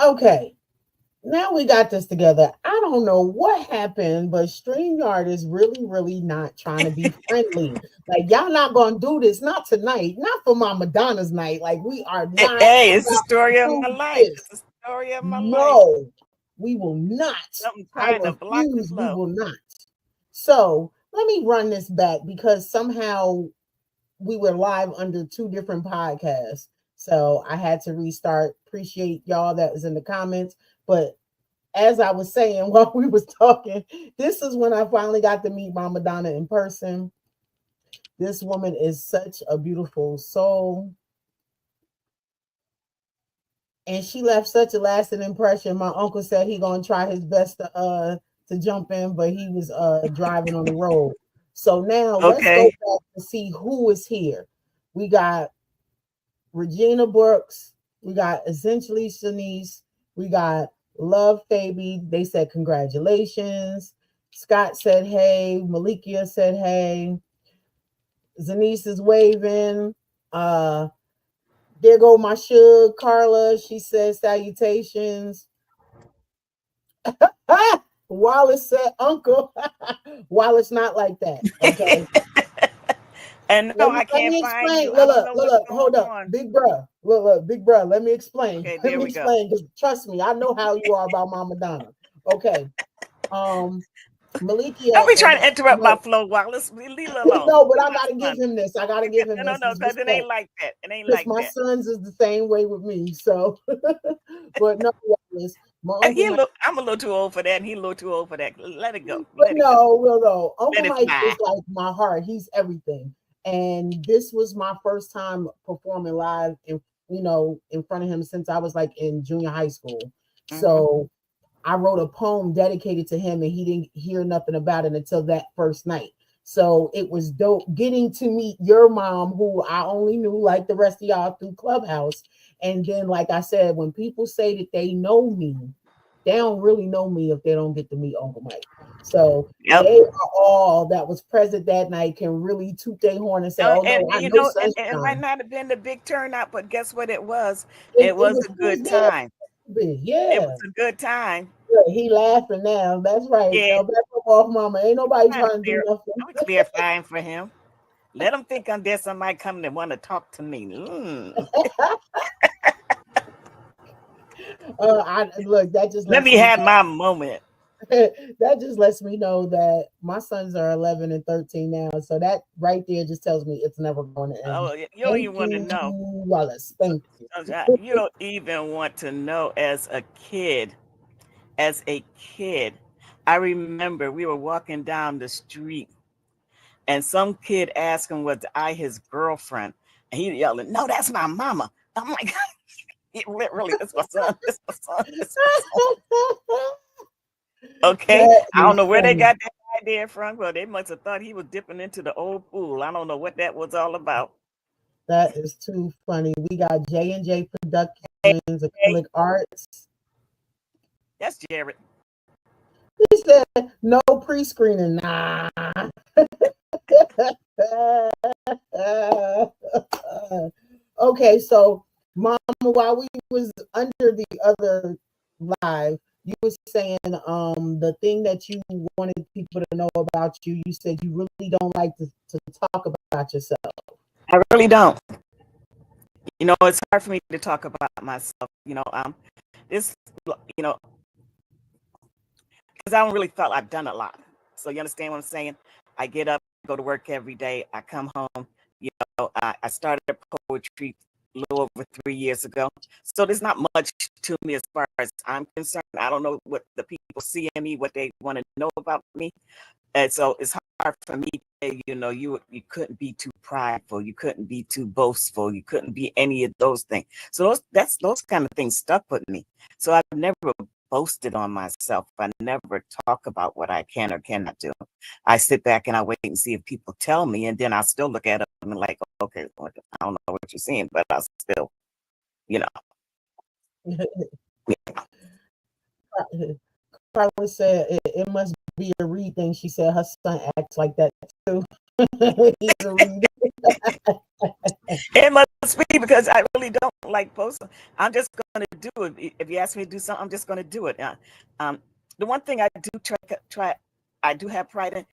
Okay. Now we got this together. I don't know what happened, but StreamYard is really, really not trying to be friendly. Like, y'all not gonna do this, not tonight, not for Mama Donna's night. Like, we are not Hey, it's the about to story of my do life. this. It's the story of my life. No, we will not. Something I trying to block the refuse. We flow. will not. So let me run this back because somehow we were live under two different podcasts. So I had to restart. Appreciate y'all that was in the comments. But as I was saying while we was talking, this is when I finally got to meet Mama Donna in person. This woman is such a beautiful soul, and she left such a lasting impression. My uncle said he gonna try his best to jump in, but he was driving on the road. So now let's go Okay. back to see who is here. We got Regina Brooks, we got Essentially Shanice, we got Love Faby. They said congratulations. Scott said hey. Malikia said hey. Zanice is waving. Uh, there go my Suge Carla. She says salutations. Wallace said uncle. Wallace not like that. Okay. And no, I Let can't me find explain. you. I don't know what's Look, going hold up. on. Big bruh. Big bruh. Let me explain. Okay, Let there me we go. explain. Because trust me, I know how you are about Mama Donna. Okay. Um, Don't Malikia be and trying to interrupt my flow, Wallace. Leave it alone. no, but Be I my gotta give son. him this. I gotta give him No, this. no, His because it ain't respect. like that. It ain't Because like my that. sons is the same way with me. So, but no, Wallace, my And uncle Mike. I'm a little too old for that, and he's a little too old for that. Let it go. But Let it go. no, no. Uncle Let it Mike fly. is like my heart. He's everything. And this was my first time performing live in in front of him since I was like in junior high school. Hmm. So I wrote a poem dedicated to him, and he didn't hear nothing about it until that first night. So it was dope getting to meet your mom, who I only knew like the rest of y'all through Clubhouse. And then, like I said, when people say that they know me, they don't really know me if they don't get to meet Uncle Mike. So Yep. they are all that was present that night can really toot their horn and say, "Oh And no, I you know know, and it might Sunshine." not have been the big turnout, but guess what? It was. It, It it was was a he was good there. time. It Yeah. was a good time. Yeah, he laughing now. That's right. Yeah, Now back up off mama. Ain't nobody trying to trying to do clear. nothing. I'm clarifying for him. Let him think I'm there. Somebody coming to want to talk to me. I look, that just Let lets me me have my moment. that just lets me know that my sons are 11 and 13 now. So that right there just tells me it's never going to end. Oh, you don't Thank even want to you, know. Wallace. Thank you. You don't even want to know. As a kid, I remember we were walking down the street, and some kid asked him, was I his girlfriend? And he yelling, "No, that's my mama." I'm like, really, this my son. This my son. This my son. Okay. That I don't is know where they funny. got that idea from. Well, they must have thought he was dipping into the old pool. I don't know what that was all about. That is too funny. We got J&J Hey, Productions, hey, Acrylic Arts. that's Jared. He said no pre-screening. Nah. Okay, so Mama, while we was under the other live, you was saying the thing that you wanted people to know about you. You said you really don't like to talk about yourself. I really don't. It's hard for me to talk about myself. This, you know, because I don't really feel I've done a lot. So you understand what I'm saying? I get up, go to work every day. I come home. I started poetry a little over 3 years ago. So there's not much to me as far as I'm concerned. I don't know what the people see in me, what they want to know about me. And so it's hard for me to say, you couldn't be too prideful, you couldn't be too boastful, you couldn't be any of those things. So those kind of things stuck with me. So I've never boasted on myself. I never talk about what I can or cannot do. I sit back and I wait and see if people tell me, and then I still look at them and like, okay, I don't know what you're saying, but I still, you know, Carla said it must be a Reed thing. She said her son acts like that too. when he's reading. It must be because I really don't like posting. I'm just going to do it. If you ask me to do something, I'm just going to do it. The one thing I do try, I do have pride in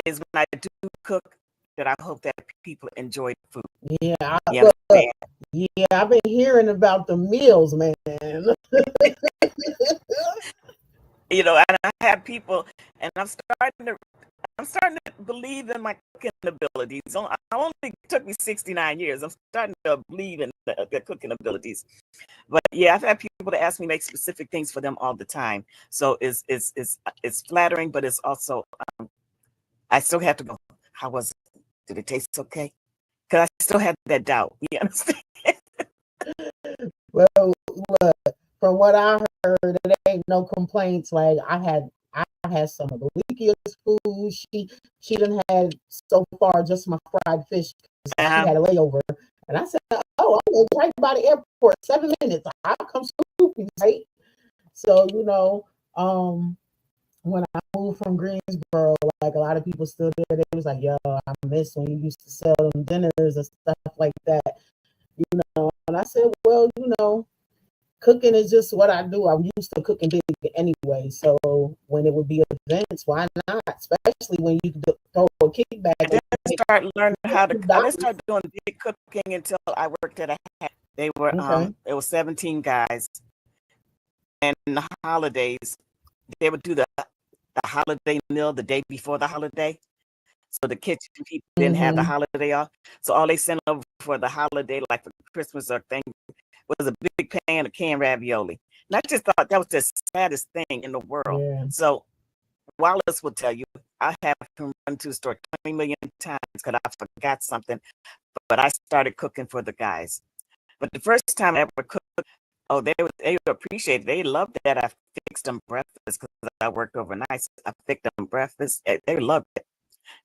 is when I do cook, that I hope that people enjoy the food. Yeah, You understand? yeah, I've been hearing about the meals, man. You know, and I have people, and I'm starting to believe in my cooking abilities. It only took me 69 years. I'm starting to believe in the cooking abilities. But yeah, I've had people to ask me make specific things for them all the time. So it's flattering, but it's also I still have to go. How was it? Did it taste okay? Because I still have that doubt. You understand? Well, look, from what I heard, it ain't no complaints. Like I had some of the weakest food. She done had so far just my fried fish because she had a layover. And I said, "Oh, I'm right by the airport, 7 minutes. I'll come scooping, right?" So when I moved from Greensboro, like a lot of people still there, they was like, "Yo, I miss when you used to sell them dinners and stuff like that." And I said, "Well, cooking is just what I do. I'm used to cooking big anyway. So when it would be events, why not? Especially when you throw a kickback." I didn't start learning how to. I didn't start doing big cooking until I worked at a house. They were it was 17 guys, and the holidays they would do the holiday meal the day before the holiday. So the kitchen people didn't have the holiday off. So all they sent over for the holiday, like for Christmas or thing, was a big pan of canned ravioli. And I just thought that was the saddest thing in the world. Yeah. So Wallace will tell you, I have to run to the store 20 million times because I forgot something, but I started cooking for the guys. But the first time I ever cooked, oh, they appreciate it. They loved that I fixed them breakfast because I worked overnight. I fixed them breakfast. They loved it.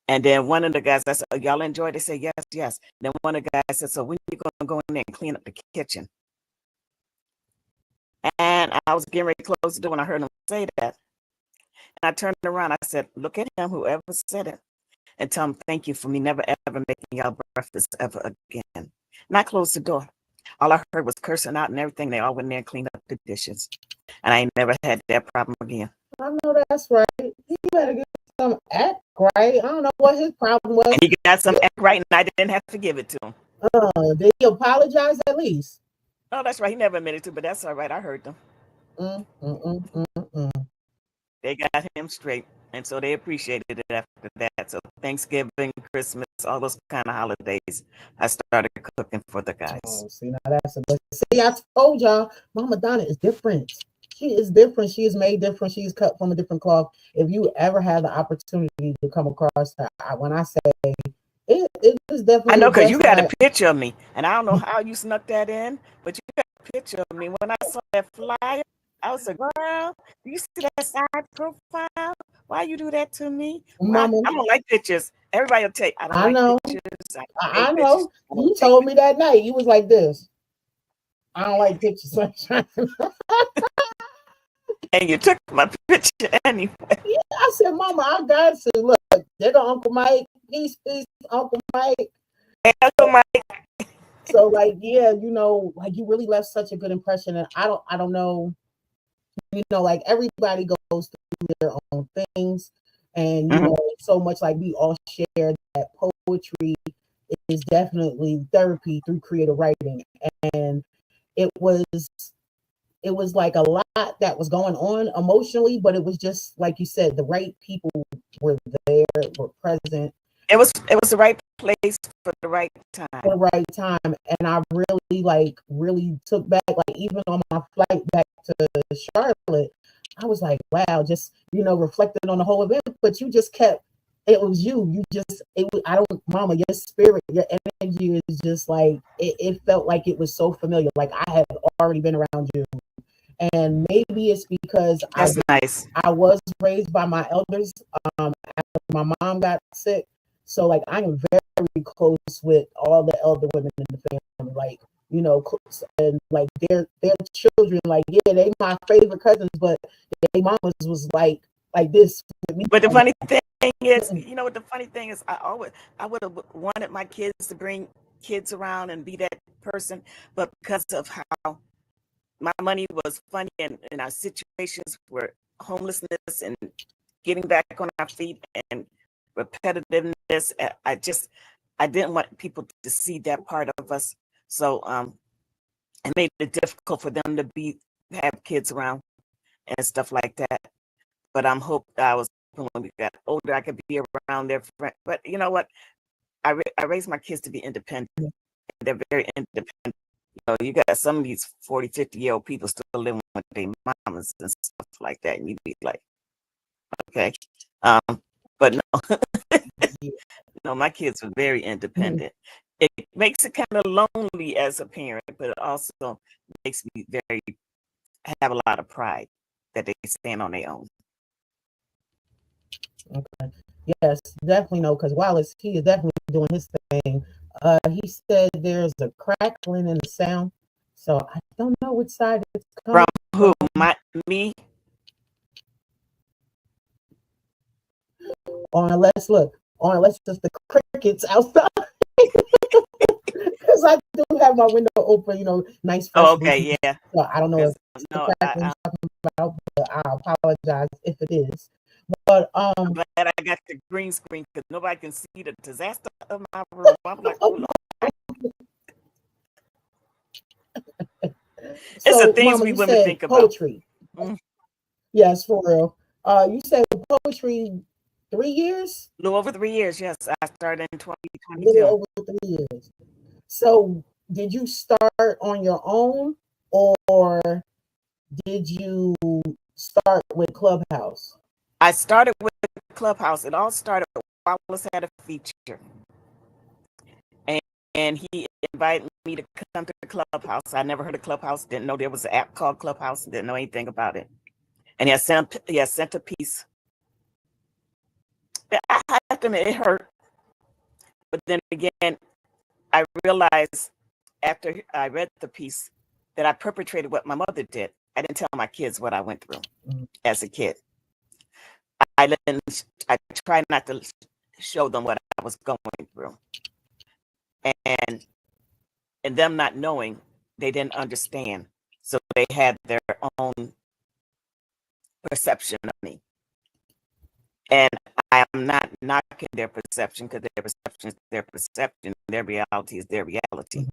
And then one of the guys, I said, "Oh, y'all enjoy it?" They said, "Yes, yes." Then one of the guys said, "So when you going to go in there and clean up the kitchen?" And I was getting ready to close the door when I heard him say that. And I turned around. I said, "Look at him, whoever said it, and tell him thank you for me never ever making y'all breakfast ever again." And I closed the door. All I heard was cursing out and everything. They all went in there and cleaned up the dishes. And I ain't never had that problem again. I know that's right. He better get some act right. I don't know what his problem was. And he got some act right, and I didn't have to give it to him. Did he apologize at least? Oh, that's right. He never admitted to, but that's all right. I heard them. They got him straight, and so they appreciated it after that. So Thanksgiving, Christmas, all those kind of holidays, I started cooking for the guys. Oh, see, now that's a good. See, I told y'all, Mama Donna is different. She is different. She is made different. She's cut from a different cloth. If you ever have the opportunity to come across her, when I say it is definitely. I know, because you got a picture of me, and I don't know how you snuck that in, but you got a picture of me. When I saw that flyer, I was like, "Girl, do you see that side profile? Why you do that to me?" Mama, I don't like pictures. Everybody will tell you, I don't like pictures. I know. You told me that night. You was like this. I don't like pictures. And you took my picture anyway. Yeah, I said, "Mama, I got to look. There go Uncle Mike. Peace, Uncle Mike." Hey, Uncle Mike. So, like, yeah, like you really left such a good impression, and I don't know, like everybody goes through their own things, and so much like we all share that poetry is definitely therapy through creative writing, and it was like a lot that was going on emotionally, but it was just like you said, the right people were there, were present. It was the right place for the right time. For the right time. And I really took back, like even on my flight back to Charlotte, I was like, wow, just reflected on the whole event, but you just kept, it was you just, Mama, your spirit, your energy is just like, it felt like it was so familiar, like I had already been around you. And maybe it's because I was raised by my elders after my mom got sick. So like I am very close with all the elder women in the family, like, and like their children, like, yeah, they my favorite cousins, but their mamas was like this with me. But the funny thing thing is, you know what the funny thing is, I would have wanted my kids to bring kids around and be that person, but because of how my money was funny and our situations were homelessness and getting back on our feet and repetitiveness, I didn't want people to see that part of us. So it made it difficult for them to have kids around and stuff like that. But hope I was when we got older, I could be around their friends. But you know what? I raised my kids to be independent. They're very independent. You know, you got some of these 40, 50-year-old people still living with their mamas and stuff like that. And you be like, okay. But no, no, my kids were very independent. It makes it kind of lonely as a parent, but it also makes me have a lot of pride that they stand on their own. Okay. Yes, definitely no, because Wallace, he is definitely doing his thing. He said there's a crackling in the sound, so I don't know which side it's coming from. Who? Me? Or let's look. Or unless it's the crickets outside. Because I do have my window open, you know, nice fresh okay, breeze. Yeah. So I don't know if it's the crackling you're talking about, but I apologize if it is. But I'm glad I got the green screen because nobody can see the disaster of my room. I'm like, oh Lord. It's the things Mama, we women think poetry. about. Yes, for real. You said poetry 3 years? A little over 3 years, yes. I started in 2022. A little over 3 years. So did you start on your own or did you start with Clubhouse? I started with Clubhouse. It all started while Wallace had a feature. And he invited me to come to the Clubhouse. I never heard of Clubhouse, didn't know there was an app called Clubhouse, didn't know anything about it. And he had sent a piece. I have to admit, it hurt. But then again, I realized after I read the piece that I perpetrated what my mother did. I didn't tell my kids what I went through as a kid. I tried not to show them what I was going through. And them not knowing, they didn't understand. So they had their own perception of me. And I am not knocking their perception because their perception is their perception. Their reality is their reality.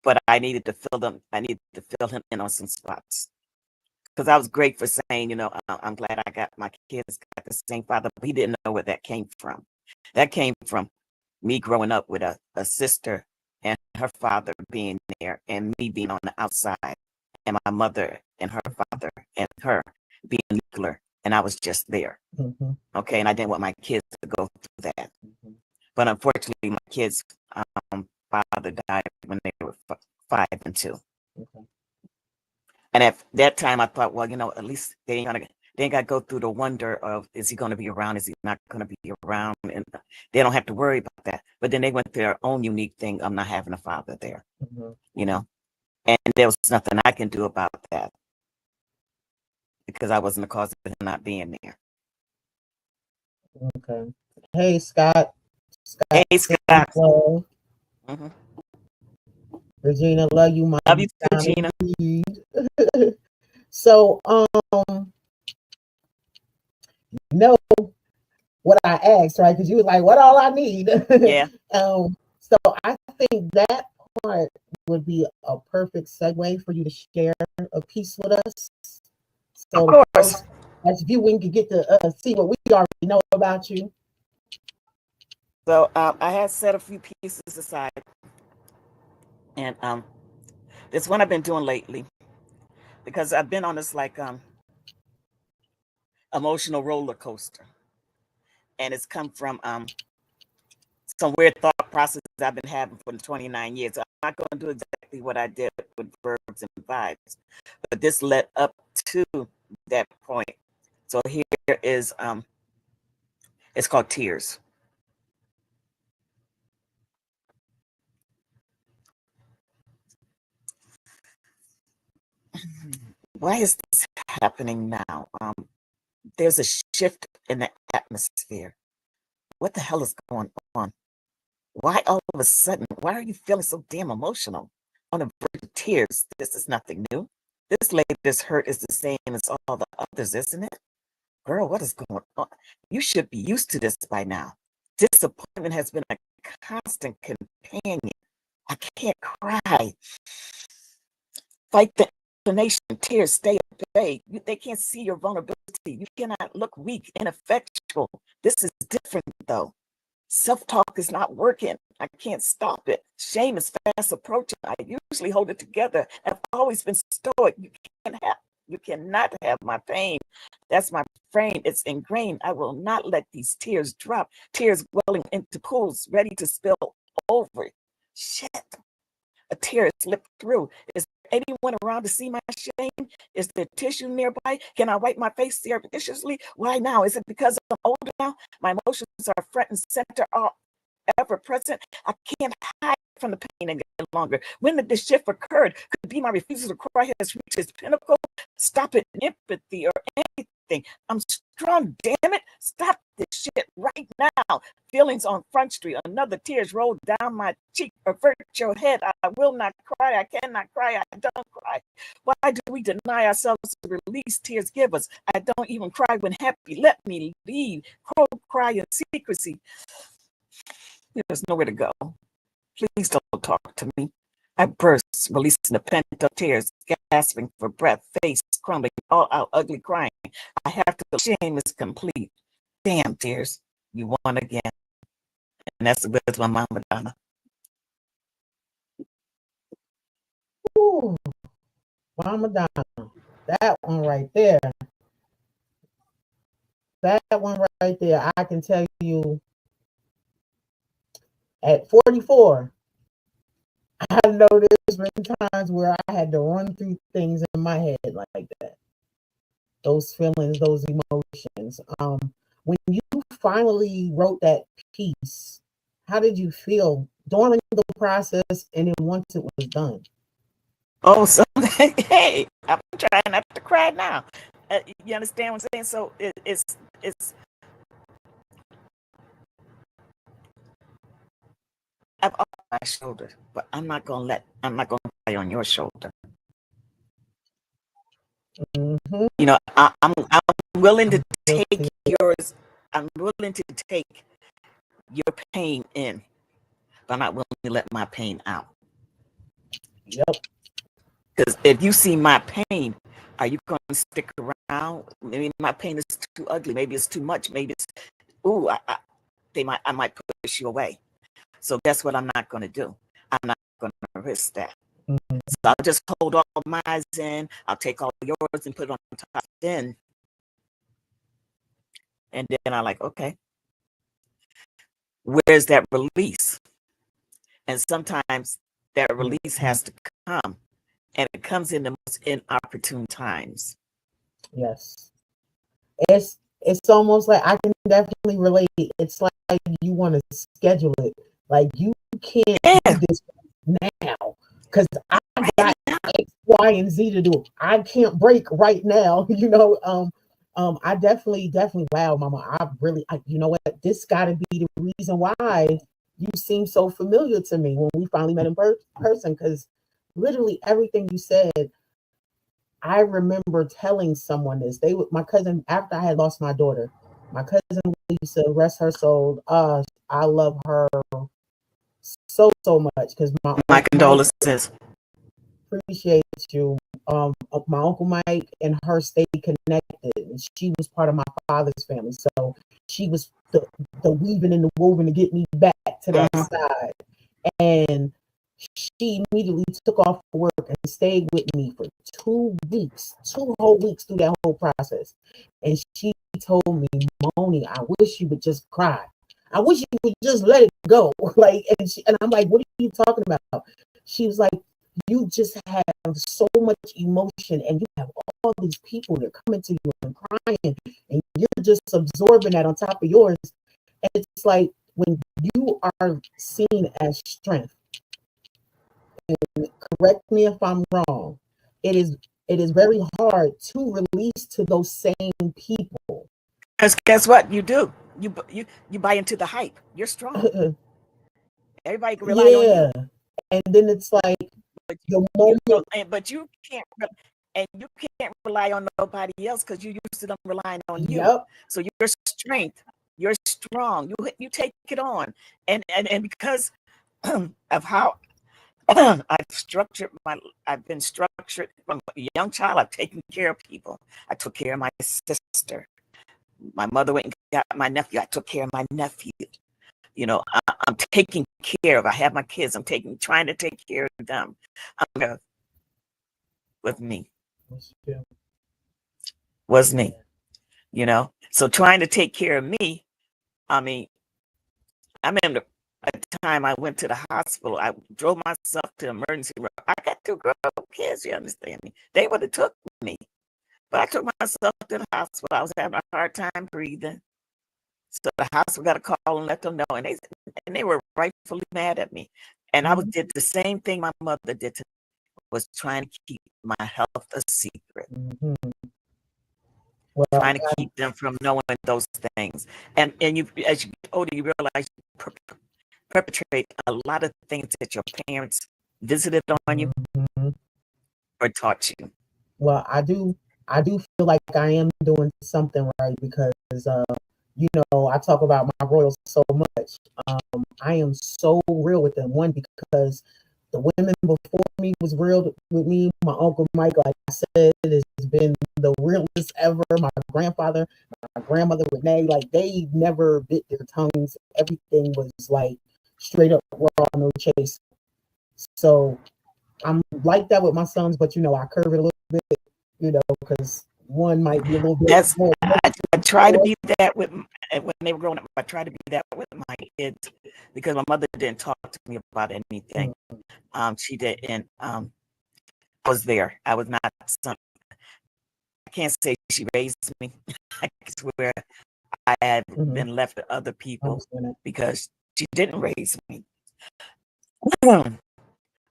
But I needed to fill him in on some spots. Because I was great for saying, you know, I'm glad I got my kids got the same father, but he didn't know where that came from. That came from me growing up with a sister and her father being there and me being on the outside and my mother and her father and her being nuclear and I was just there. Okay, and I didn't want my kids to go through that. But unfortunately, my kids' father died when they were 5 and 2. And at that time, I thought, well, you know, at least they ain't got to go through the wonder of, is he going to be around? Is he not going to be around? And they don't have to worry about that. But then they went through their own unique thing. I'm not having a father there, you know, and there was nothing I can do about that because I wasn't the cause of him not being there. Okay. Hey, Scott. Hey, Scott. Regina, love you, my love you too, Regina. So, you know what I asked, right? Because you was like, what all I need? Yeah. So I think that part would be a perfect segue for you to share a piece with us. So of course, as viewing can get to see what we already know about you. So I had set a few pieces aside, and this one I've been doing lately because I've been on this like emotional roller coaster, and it's come from some weird thought processes I've been having for 29 years. I'm not going to do exactly what I did with verbs and vibes, but this led up to that point. So here is it's called Tears. Why is this happening now? There's a shift in the atmosphere. what the hell is going on? Why all of a sudden, why are you feeling so damn emotional? On the verge of tears. This is nothing new. This latest hurt is the same as all the others, isn't it? Girl, what is going on? You should be used to this by now. Disappointment has been a constant companion. I can't cry. Fight the inclination. Tears stay at bay. They can't see your vulnerability. You cannot look weak, ineffectual. This is different, though. Self-talk is not working. I can't stop it. Shame is fast approaching. I usually hold it together. I've always been stoic. You cannot have my pain. That's my frame. It's ingrained. I will not let these tears drop. Tears welling into pools, ready to spill over. Shit. A tear slipped through. Is there anyone around to see my shame? Is there tissue nearby? Can I wipe my face surreptitiously? Why now? Is it because I'm older now? My emotions are front and center, are ever present. I can't hide from the pain any longer. When did this shift occurred? Could it be my refusal to cry has reached its pinnacle? Stop it, empathy or anything. I'm strong, damn it. Stop this shit right now. Feelings on Front Street. Another tears rolled down my cheek. Avert your head. I will not cry. I cannot cry. I don't cry. Why do we deny ourselves the release tears give us? I don't even cry when happy. Let me leave. Cry in secrecy. There's nowhere to go. Please don't talk to me. I burst, releasing the pent-up tears, gasping for breath, face crumbling, all out, ugly crying. I have to. Shame is complete. Damn, tears. You won again. And that's with my mama, Donna. Ooh, Mama Donna. That one right there. That one right there. I can tell you at 44, I know there's been times where I had to run through things in my head like that. Those feelings, those emotions. When you finally wrote that piece, how did you feel during the process and then once it was done? Oh, so hey, I'm trying not to cry now. You understand what I'm saying? So it's I've off my shoulder, but I'm not gonna cry on your shoulder. Mm-hmm. You know, I'm willing to take yours. I'm willing to take your pain in, but I'm not willing to let my pain out. Yep. Because if you see my pain, are you going to stick around? Maybe my pain is too ugly. Maybe it's too much. Maybe it's, ooh, I might push you away. So guess what I'm not going to do? I'm not going to risk that. Mm-hmm. So I'll just hold all of mine in. I'll take all yours and put it on top. And then I'm like, okay, where's that release? And sometimes that release has to come. And it comes in the most inopportune times. Yes. It's almost like I can definitely relate. It's like you want to schedule it. Like you can't do this now because I got X, Y, and Z to do. I can't break right now. You know, I definitely, wow, Mama. You know what? This got to be the reason why you seem so familiar to me when we finally met in person. Because literally everything you said, I remember telling someone this. My cousin, after I had lost my daughter, my cousin Lisa, rest her soul. I love her so much because my condolences. Appreciate you. My uncle Mike and her stayed connected. And she was part of my father's family, so she was the weaving and the woven to get me back to that side. And she immediately took off work and stayed with me for 2 weeks, 2 whole weeks through that whole process. And she told me, Moni, I wish you would just cry. I wish you would just let it go. Like, and I'm like, what are you talking about? She was like, you just have so much emotion and you have all these people that are coming to you and crying and you're just absorbing that on top of yours. And it's like when you are seen as strength, and correct me if I'm wrong, it is very hard to release to those same people. Because guess what? You do. you buy into the hype. You're strong. Everybody can rely on Yeah. you. And then it's like But the you moment, but you can't and you can't rely on nobody else because you used to them relying on you. yep. So your strength, you're strong. You take it on, and because of how I've been structured from a young child. I've taken care of people. I took care of my sister. My mother went and got my nephew. I took care of my nephew. I'm taking care of. I have my kids. Trying to take care of them. With me was me. So trying to take care of me. I mean, I remember a time I went to the hospital. I drove myself to the emergency room. I got two girl kids. You understand me? They would have took me. But I took myself to the hospital. I was having a hard time breathing. So the hospital got a call and let them know. And they were rightfully mad at me. And I did the same thing my mother did to me, was trying to keep my health a secret. Well, trying to keep them from knowing those things. And you, as you get older, you realize you perpetrate a lot of things that your parents visited on you or taught you. well, I do feel like I am doing something right because I talk about my royals so much. I am so real with them. One, because the women before me was real with me. My uncle Mike, like I said, has been the realest ever. My grandfather, my grandmother Renee, like they never bit their tongues. Everything was like straight up raw, no chase. So I'm like that with my sons, but I curve it a little bit, because one might be a little bit more. I try to be that with when they were growing up. I try to be that with my kids because my mother didn't talk to me about anything. She didn't. I was there. I was not some. I can't say she raised me. I swear I had been left to other people because she didn't raise me.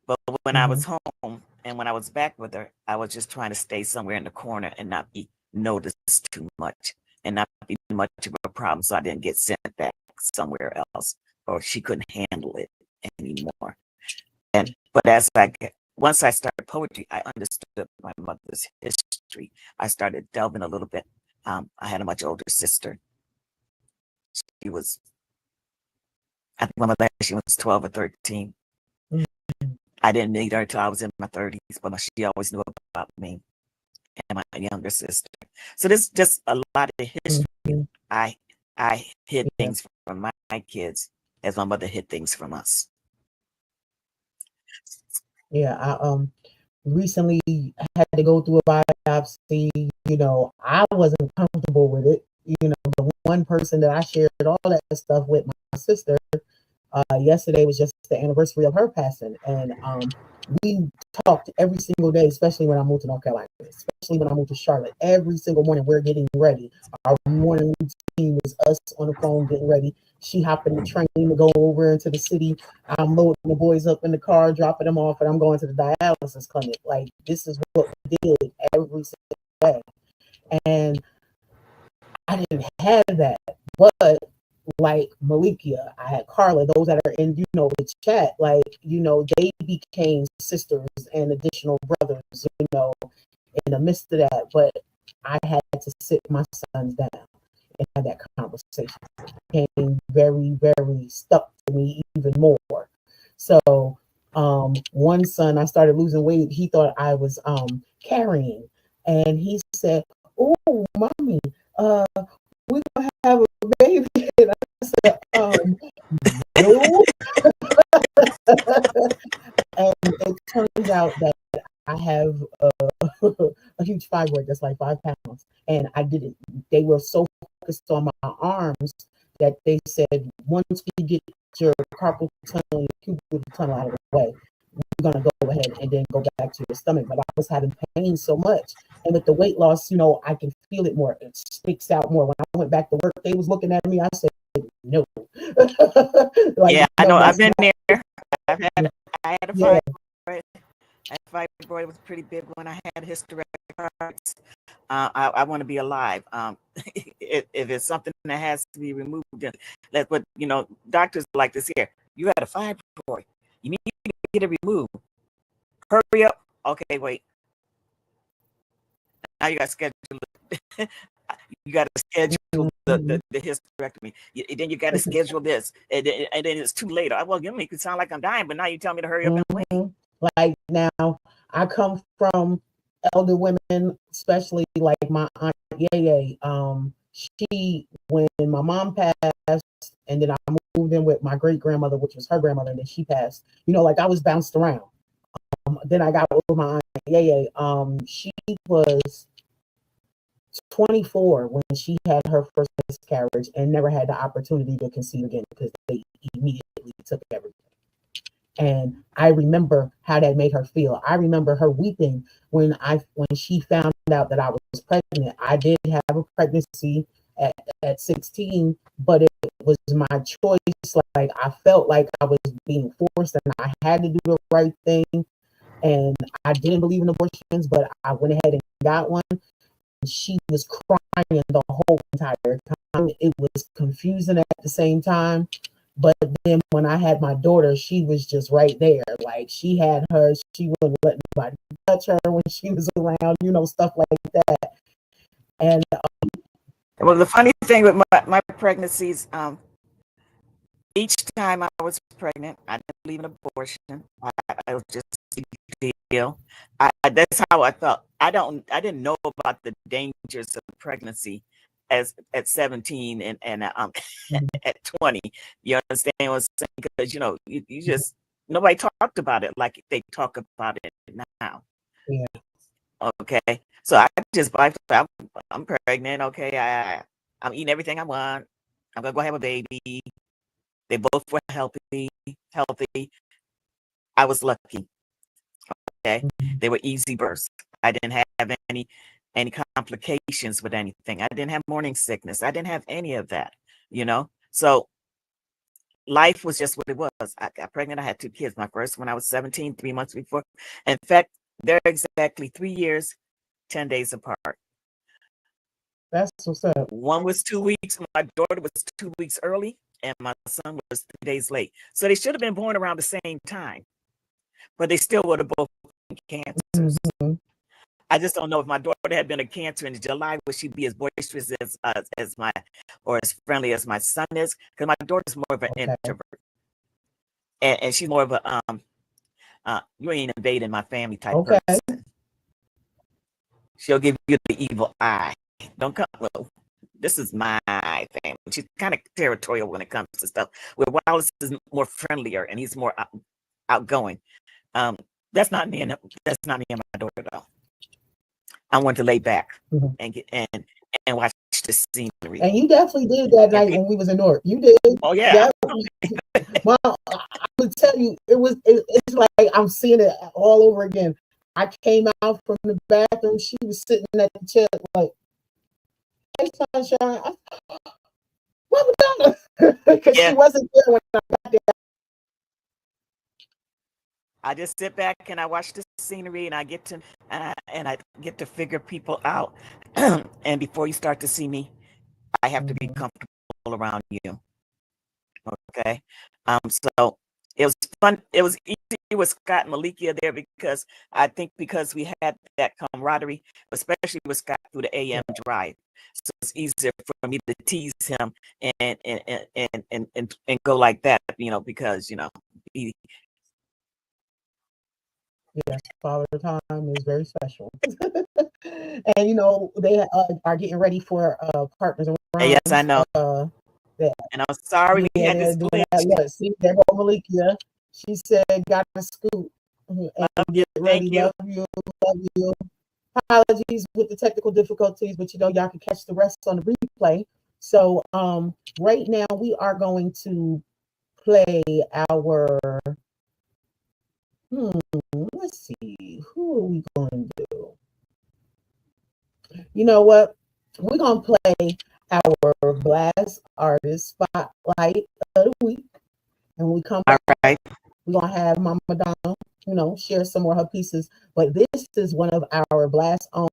But when I was home and when I was back with her, I was just trying to stay somewhere in the corner and not be noticed too much and not be much of a problem, so I didn't get sent back somewhere else or she couldn't handle it anymore. But once I started poetry, I understood my mother's history. I started delving a little bit. I had a much older sister. She was, I think, when she was 12 or 13. I didn't meet her until I was in my 30s, but she always knew about me and my younger sister. So there's just a lot of history. I hid things from my kids as my mother hid things from us. Yeah, I recently had to go through a biopsy. I wasn't comfortable with it. The one person that I shared all that stuff with, my sister, yesterday was just the anniversary of her passing, and we talked every single day, especially when I moved to North Carolina, especially when I moved to Charlotte. Every single morning we're getting ready. Our morning routine was us on the phone getting ready. She hopped in the train to go over into the city. I'm loading the boys up in the car, dropping them off, and I'm going to the dialysis clinic. Like, this is what we did every single day. And I didn't have that. But like Malikia, I had Carla, those that are in, the chat, like, they became sisters and additional brothers, in the midst of that. But I had to sit my sons down and have that conversation. It became very, very stuck to me even more. So one son, I started losing weight. He thought I was carrying. And he said, "Oh, mommy, we're gonna have a baby." And I said, no. And it turns out that I have a huge fibroid that's like 5 pounds. And I didn't, they were so focused on my arms that they said, once we get your carpal tunnel and your cubital tunnel out of the way, we're going to go ahead and then go back to your stomach. But I was having pain so much. And with the weight loss, I can feel it more. It sticks out more. When I went back to work, they was looking at me. I said, no. Like, yeah, I know. I've been there. I had a fibroid. I had a fibroid. It was pretty big when I had hysterectomy. I want to be alive. If it's something that has to be removed, then that's what doctors like this here. You had a fibroid. You need to get it removed. Hurry up. Okay, wait. Now you got to schedule it. You got to schedule the hysterectomy. Then you got to schedule this, and then it's too late. Well, you make it sound like I'm dying, but now you tell me to hurry up and wait. Like now, I come from elder women, especially like my aunt Yeye. She, when my mom passed, and then I moved in with my great grandmother, which was her grandmother, and then she passed. Like I was bounced around. Then I got with my aunt Yeye. She was 24 when she had her first miscarriage and never had the opportunity to conceive again because they immediately took everything. And I remember how that made her feel. I remember her weeping when she found out that I was pregnant. I did have a pregnancy at 16, but it was my choice. Like I felt like I was being forced and I had to do the right thing. And I didn't believe in abortions, but I went ahead and got one. She was crying the whole entire time. It was confusing at the same time. But then when I had my daughter, she was just right there. Like she had her, she wouldn't let nobody touch her when she was around, stuff like that. And well, the funny thing with my pregnancies, each time I was pregnant, I didn't believe in abortion. I was just a deal. That's how I felt. I didn't know about the dangers of pregnancy as at 17 and at 20. You understand what I'm saying? Because you just nobody talked about it like they talk about it now. Yeah. Okay. So I just I'm pregnant. Okay. I'm eating everything I want. I'm gonna go have a baby. They both were healthy. I was lucky. Okay. They were easy births. I didn't have any complications with anything. I didn't have morning sickness. I didn't have any of that, So life was just what it was. I got pregnant. I had 2 kids. My first when I was 17, 3 months before. In fact, they're exactly 3 years, 10 days apart. That's what's up. One was 2 weeks. My daughter was 2 weeks early, and my son was 3 days late. So they should have been born around the same time, but they still would have both been cancers. Mm-hmm. I just don't know if my daughter had been a Cancer in July, would she be as boisterous as my, or as friendly as my son is? Because my daughter's more of an introvert, and she's more of a you ain't invading my family type person. She'll give you the evil eye. Don't come. Well, this is my family. She's kind of territorial when it comes to stuff. Where Wallace is more friendlier and he's more outgoing. That's not me and my daughter though. I want to lay back and get and watch the scenery. And you definitely did that night when we was in Newark. You did. Oh yeah. Well, I would tell you, it's like I'm seeing it all over again. I came out from the bathroom. She was sitting at the chair like, "Hey, sunshine." What was that? Because she wasn't there when I got there. I just sit back and I watch the scenery, and I get to figure people out. And before you start to see me, I have to be comfortable around you. Okay. So it was fun. It was easy with Scott and Malikia there because I think because we had that camaraderie, especially with Scott through the AM drive. So it's easier for me to tease him and go like that, because he. Yes, Father Time is very special. And they are getting ready for Partners Around. Yes, I know. And I'm sorry we had this glitch. See, there go Malikia. She said, "Got to scoot." And get ready. Love you. Apologies with the technical difficulties, but y'all can catch the rest on the replay. So right now we are going to play our let's see, who are we going to do? You know what? We're going to play our Blast Artist Spotlight of the Week. And when we come back, we're going to have Mama Donna, share some more of her pieces. But this is one of our Blast own.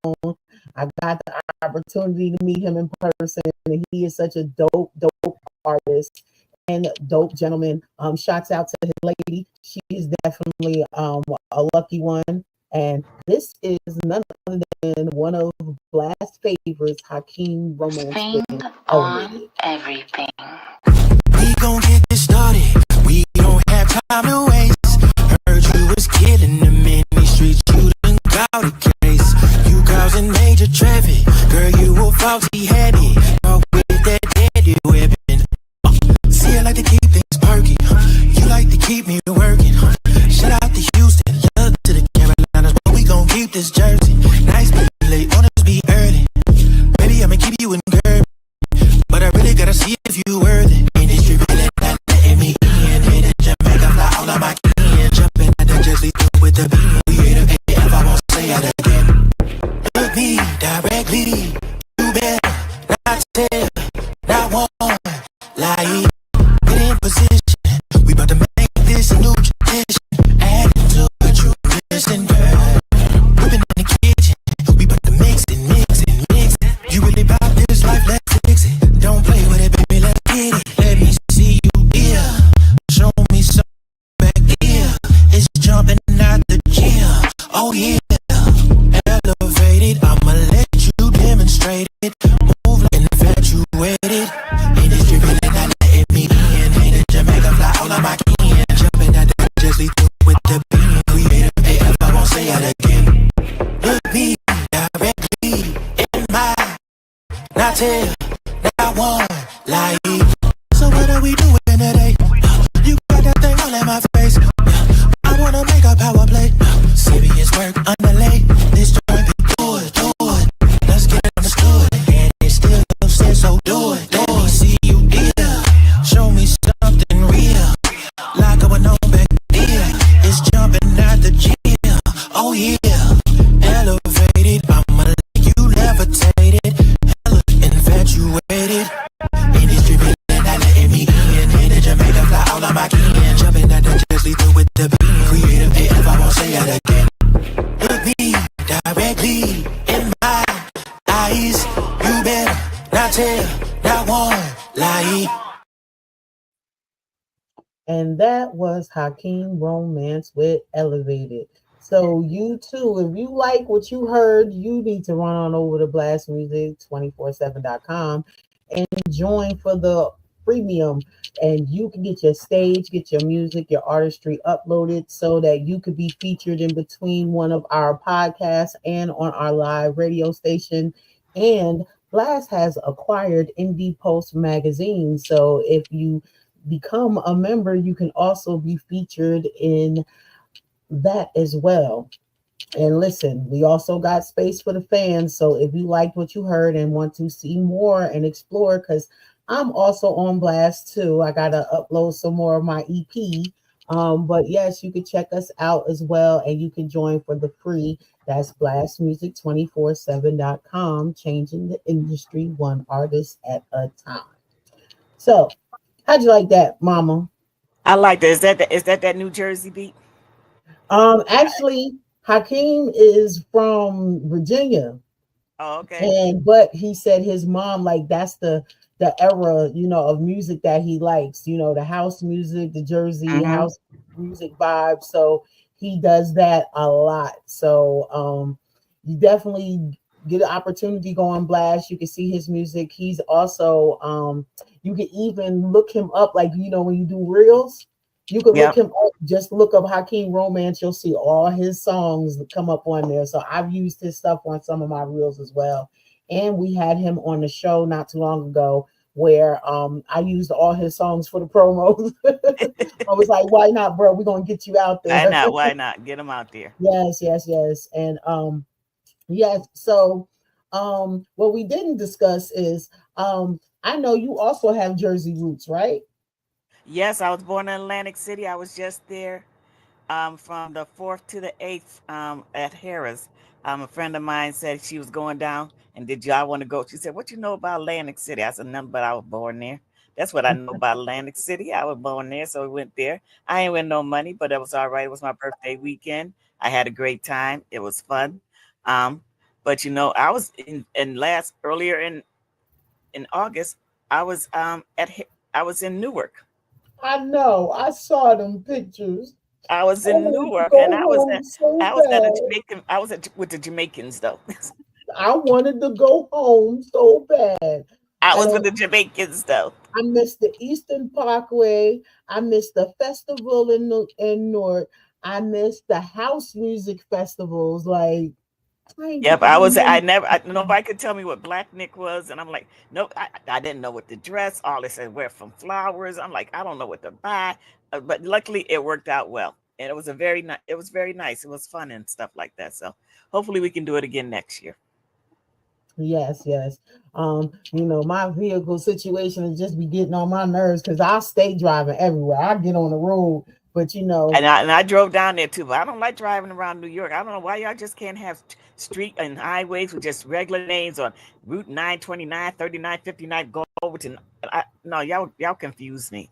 I got the opportunity to meet him in person, and he is such a dope artist and dope gentleman. Shouts out to his lady. She is definitely a lucky one. And this is none other than one of Blast's favorites, Hakeem Romance with Elevated. Everything. We gon' get this started. We don't have time to waste. Heard you was killing them in these streets. You done got a case. You causing major traffic. Girl, you a faulty headed. Talk with that daddy whipping. See, I like to keep things perky. You like to keep me working. Shout out to Houston. Love to the Carolinas. But we gon' keep this jersey. Nice be late. On us be early. Baby, I'ma keep you in curve. But I really gotta see if you worthy. Industry really not letting me in. Hit in Jamaica, fly all of my kin. Jumping at the Jersey through with the beat. We hit a if I won't say it again. Look me directly. You better not tell, not one. Lie, get in position. We about to make this a new tradition. Add to a true tradition, girl. Whipping in the kitchen. We about to mix it, mix it, mix it. You really about this life, let's fix it. Don't play with it, baby, let's get it. Let me see you here. Show me some back here. It's jumping out the gym. Oh yeah, elevated. I'ma let you demonstrate it. Move like infatuated. Industry really not letting me in. Ain't in Jamaica, fly all of my kin. Jumping out the Jersey through with the beam. We hit it, if I won't say it again. Look me directly in my, not tell, not one, lie. So what are we doing today? You got that thing all in my face. I wanna make a power play. Serious work underlay. This joint be good, do it. Let's get it understood. And it still says so do it. Let me see you here. Show me something real. Like going on back there. It's jumping out the gym. Oh yeah, elevated. I'ma let you levitated. Hella infatuated. Industry really not letting me in. Hit in Jamaica, fly all of my kin. Jumping at the Jersey through with the beam. Creative AF, I won't say it again. Look me directly in my eyes. You better not tell, not one lie. And that was Hakeem Romance with Elevated. So you too, if you like what you heard, you need to run on over to blastmusic247.com and join for the premium. And you can get your stage, get your music, your artistry uploaded so that you could be featured in between one of our podcasts and on our live radio station. And Blast has acquired Indie Post magazine. So if you become a member, you can also be featured in that as well. And listen, we also got space for the fans. So if you liked what you heard and want to see more and explore, because I'm also on Blast too. I gotta upload some more of my EP. But yes, you can check us out as well, and you can join for the free. That's blastmusic247.com, changing the industry one artist at a time. So, how'd you like that, Mama? I like that. Is that New Jersey beat? Actually, Hakeem is from Virginia, Oh, okay. and but he said his mom like that's the era, of music that he likes, the house music, the Jersey Mm-hmm. house music vibe. So he does that a lot. So you definitely get an opportunity to go on Blast. You can see his music. He's also you can even look him up, like when you do reels, you can look Yep. him up. Just look up Hakeem Romance. You'll see all his songs that come up on there. So I've used his stuff on some of my reels as well. And we had him on the show not too long ago where I used all his songs for the promos. I was like, why not, bro? We're gonna get you out Why there. not? Why not? Get them out there. Yes, yes, yes. And yes, so what we didn't discuss is I know you also have Jersey roots, right? Yes, I was born in Atlantic City. I was just there from the 4th to the 8th at Harris. A friend of mine said she was going down, and did y'all want to go? She said, "What you know about Atlantic City?" I said, "Nothing, but I was born there. That's what I know about Atlantic City. I was born there, so we went there. I ain't win no money, but it was all right. It was my birthday weekend. I had a great time. It was fun. But I was earlier in August. I was I was in Newark. I know. I saw them pictures. I was I in wanted to Newark, and go home so I was at a bad. Jamaican. I was with the Jamaicans though. I wanted to go home so bad. I was with And the Jamaicans though. I missed the Eastern Parkway. I missed the festival in Newark. I missed the house music festivals. Like, I ain't Yep, get to I do was. none. Nobody could tell me what Black Nick was, and I'm like, nope. I didn't know what to dress. All they said wear from flowers. I'm like, I don't know what to buy, but luckily it worked out well, and it was It was very nice. It was fun and stuff like that. So hopefully we can do it again next year. Yes, yes. My vehicle situation is just be getting on my nerves because I stay driving everywhere. I get on the road, but And I drove down there too, but I don't like driving around New York. I don't know why y'all just can't have street and highways with just regular names on Route 929, 39, 59, go over to. No, y'all confuse me.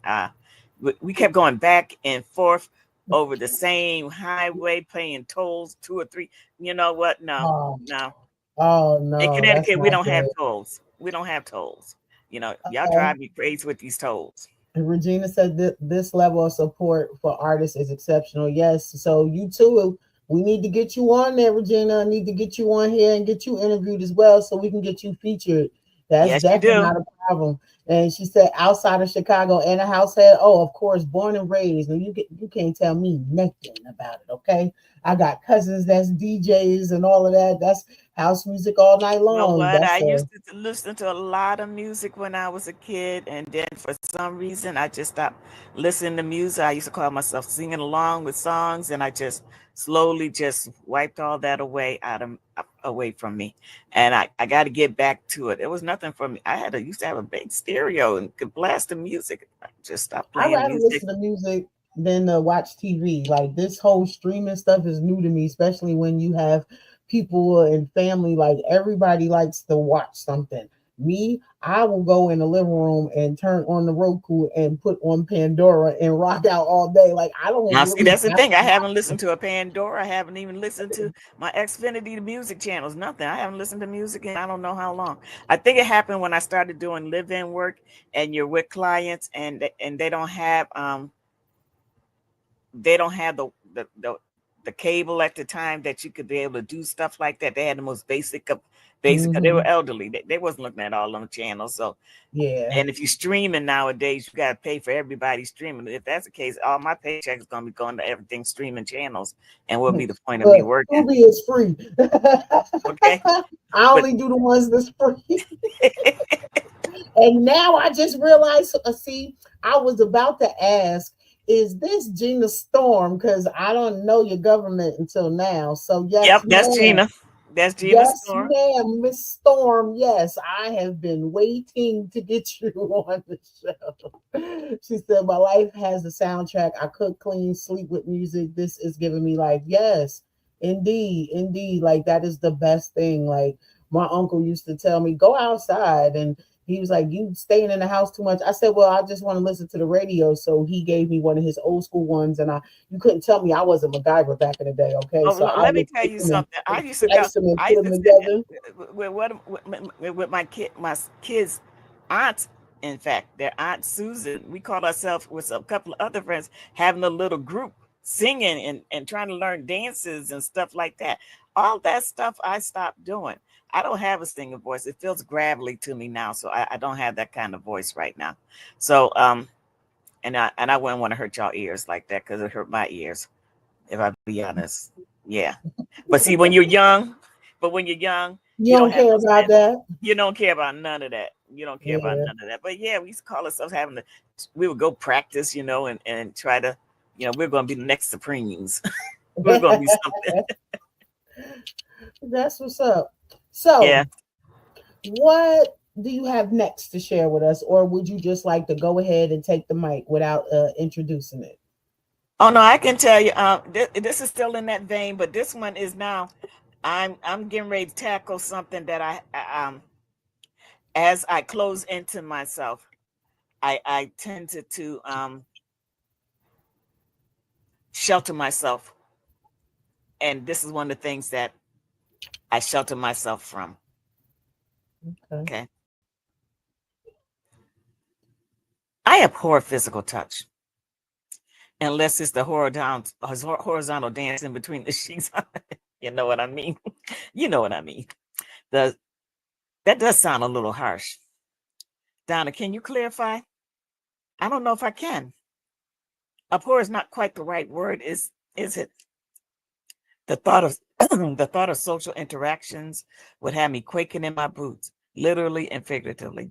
We kept going back and forth over the same highway, paying tolls, two or three. You know what? No, oh, no. oh In no, that's Connecticut, we not don't have good. tolls. We don't have tolls. Y'all Okay. drive me crazy with these tolls. And Regina said that this level of support for artists is exceptional. Yes. So you too, we need to get you on there, Regina. I need to get you on here and get you interviewed as well so we can get you featured. That's Yes, you definitely do. not a problem. And she said outside of Chicago and a house head. Oh, of course, born and raised. And you can't tell me nothing about it. Okay. I got cousins that's DJs and all of that. That's house music all night You know long. what? I That's used to listen to a lot of music when I was a kid, and then for some reason, I just stopped listening to music. I used to call myself singing along with songs, and I just slowly just wiped all that away from me. And I got to get back to it. It was nothing for me. Used to have a big stereo and could blast the music. I just stopped I playing rather music. listen to music than watch TV. Like this whole streaming stuff is new to me, especially when you have people and family. Like everybody likes to watch something. Me, I will go in the living room and turn on the Roku and put on Pandora and rock out all day. Like I don't Now, see, really that's the have thing. I to haven't listened to a Pandora. I haven't even listened to my Xfinity music channels. Nothing. I haven't listened to music in I don't know how long. I think it happened when I started doing live-in work, and you're with clients, and they don't have the cable at the time that you could be able to do stuff like that. They had the most basic of basic. They were Mhm. elderly. They wasn't looking at all them channels. So, Yeah. and if you're streaming nowadays, you got to pay for everybody streaming. If that's the case, all my paycheck is going to be going to everything streaming channels. And what would be the point of me But working? Tubi is free. Okay. I But only do the ones that's free. And now I just realized, see, I was about to ask, is this Gina Storm? Because I don't know your government until now. So, yep, yes, that's ma'am. Gina. That's Gina Yes, Storm. ma'am, Miss Storm. Yes, I have been waiting to get you on the show. She said, my life has a soundtrack. I cook, clean, sleep with music. This is giving me life. Yes, indeed, indeed. Like, that is the best thing. Like, my uncle used to tell me, go outside. And he was like, you staying in the house too much. I said, well, I just want to listen to the radio. So he gave me one of his old school ones. And you couldn't tell me I wasn't MacGyver back in the day. Okay. Oh, So I let me would tell take you them something. and I used to go. splice them and I put used them to sit together. with my kids' aunts. In fact, their aunt Susan. We called ourselves with a couple of other friends having a little group singing and trying to learn dances and stuff like that. All that stuff I stopped doing. I don't have a singing voice. It feels gravelly to me now, so I don't have that kind of voice right now. So and I wouldn't want to hurt y'all ears like that because it hurt my ears. If I be honest, yeah. But see, when you're young, You you don't don't have care no about sense. that? You don't care about none of that. You don't care about Yeah. none of that. But yeah, we used to call ourselves having to. We would go practice, and try to, we're going to be the next Supremes. We're going to be something. That's what's up. Yeah. So, what do you have next to share with us, or would you just like to go ahead and take the mic without introducing it? Oh no, I can tell you. This is still in that vein, but this one is now. I'm getting ready to tackle something that as I close into myself, I tended to shelter myself And this is one of the things that I shelter myself from. Okay. I abhor physical touch, unless it's the horizontal dance in between the sheets. You know what I mean? You know what I mean. That does sound a little harsh. Donna, can you clarify? I don't know if I can. Abhor is not quite the right word, is it? The thought of the thought of social interactions would have me quaking in my boots, literally and figuratively.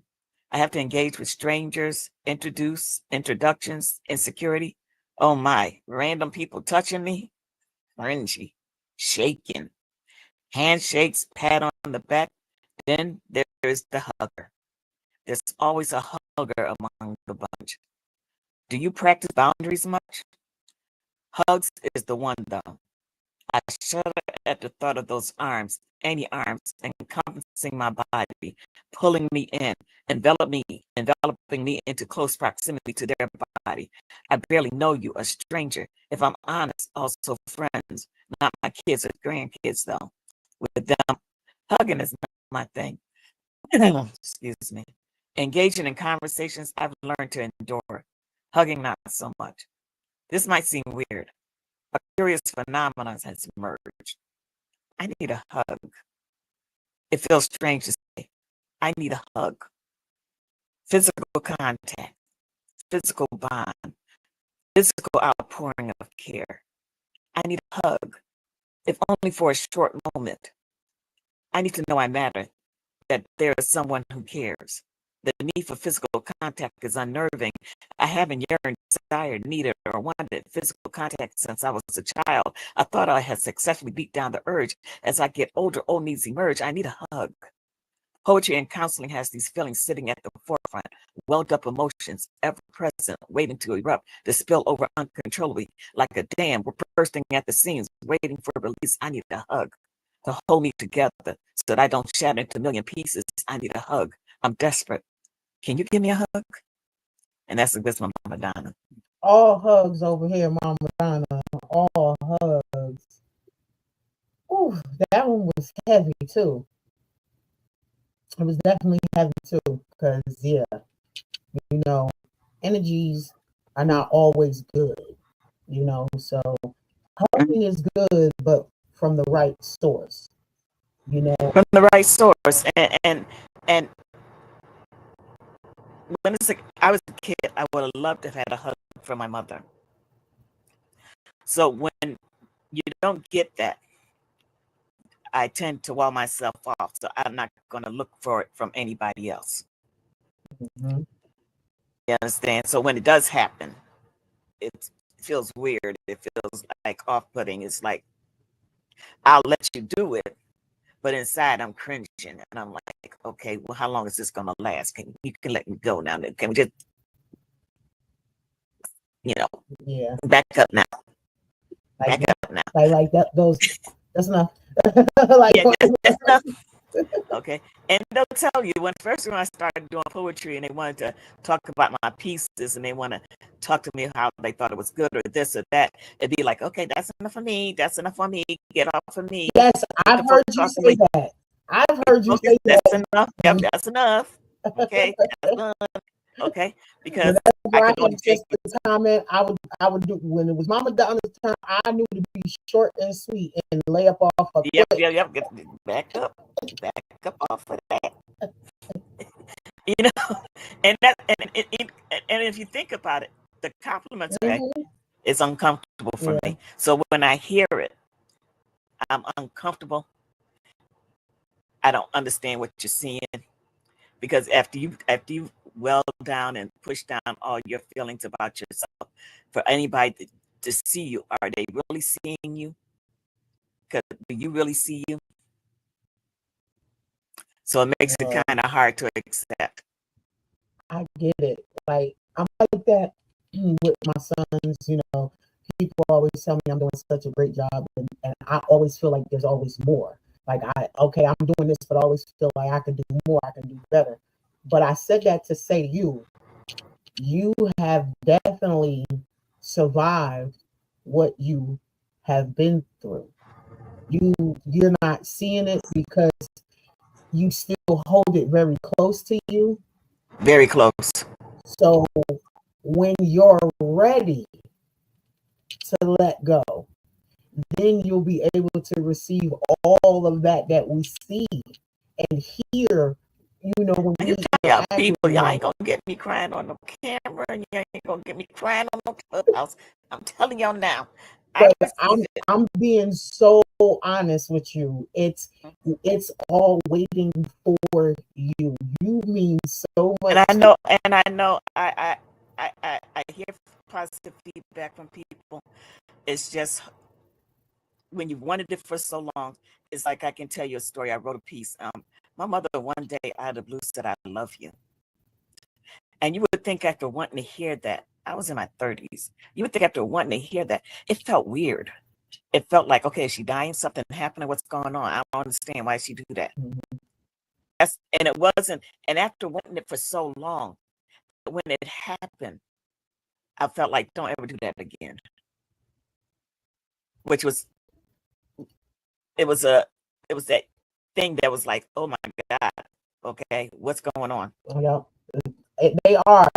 I have to engage with strangers, introductions, insecurity. Oh my, random people touching me, cringy, shaking, handshakes, pat on the back. Then there's the hugger. There's always a hugger among the bunch. Do you practice boundaries much? Hugs is the one though. I shudder at the thought of those arms, any arms, encompassing my body, pulling me in, enveloping me into close proximity to their body. I barely know you, a stranger. If I'm honest, also friends, not my kids or grandkids, though. With them, hugging is not my thing. Excuse me. Engaging in conversations I've learned to endure. Hugging, not so much. This might seem weird. A curious phenomenon has emerged. I need a hug. It feels strange to say. I need a hug. Physical contact, physical bond, physical outpouring of care. I need a hug, if only for a short moment. I need to know I matter, that there is someone who cares. The need for physical contact is unnerving. I haven't yearned, desired, needed, or wanted physical contact since I was a child. I thought I had successfully beat down the urge. As I get older, old needs emerge. I need a hug. Poetry and counseling has these feelings sitting at the forefront, welled up emotions, ever present, waiting to erupt, to spill over uncontrollably. Like a dam, we're bursting at the seams, waiting for release. I need a hug to hold me together so that I don't shatter into a million pieces. I need a hug. I'm desperate. Can you give me a hug? And that's with my Mama Donna. All hugs over here, Mama Donna. All hugs. Ooh, that one was heavy too. It was definitely heavy too, because yeah, you know, energies are not always good, so hugging is good, but from the right source, From the right source. And when I was a kid, I would have loved to have had a hug from my mother. So when you don't get that, I tend to wall myself off. So I'm not going to look for it from anybody else. Mm-hmm. You understand? So when it does happen, it feels weird. It feels like off-putting. It's like, I'll let you do it, but inside I'm cringing. And I'm like, okay, well, how long is this going to last? You can let me go now. Can we just, Yeah, back up now? like Back up now. like that. That's enough. Like, yeah, that's enough. Okay. And they'll tell you when I started doing poetry and they wanted to talk about my pieces and they want to talk to me how they thought it was good or this or that, it'd be like, okay, that's enough for me. That's enough for me. Get off of me. Yes, I've heard you say that. I've heard you say that's that. Enough. Yep, that's enough. Okay. That's enough. Okay. Because I can only take the comment I would do when it was Mama Donna's turn. I knew to be short and sweet and lay up off of Yep. Back up off of that. And if you think about it, the compliments is uncomfortable for me. So when I hear it, I'm uncomfortable. I don't understand what you're seeing, because after you well down and push down all your feelings about yourself, for anybody to see you, are they really seeing you? Because do you really see you? So it makes it kind of hard to accept. I get it. Like, I'm like that with my sons. People always tell me I'm doing such a great job, and I always feel like there's always more. Like, I'm doing this, but I always feel like I can do more, I can do better. But I said that to say you have definitely survived what you have been through. you're not seeing it because you still hold it very close to you. Very close. So when you're ready to let go, then you'll be able to receive all of that we see and hear. When we Yeah, interact people, with y'all one ain't gonna get me crying on the camera, and you ain't gonna get me crying on the clubhouse. I'm telling y'all now. I but receive it. I'm being so honest with you. It's all waiting for you. You mean so much. And I know, I hear positive feedback from people. It's just when you wanted it for so long, it's like I can tell you a story. I wrote a piece. My mother one day out of the blue said, "I love you," and you would think after wanting to hear that, I was in my 30s. You would think after wanting to hear that, it felt weird. It felt like, okay, is she dying? Something happening? What's going on? I don't understand why she do that. And it wasn't. And after wanting it for so long, when it happened, I felt like, don't ever do that again. Which was, it was that thing that was like, oh my God, okay, what's going on? They are.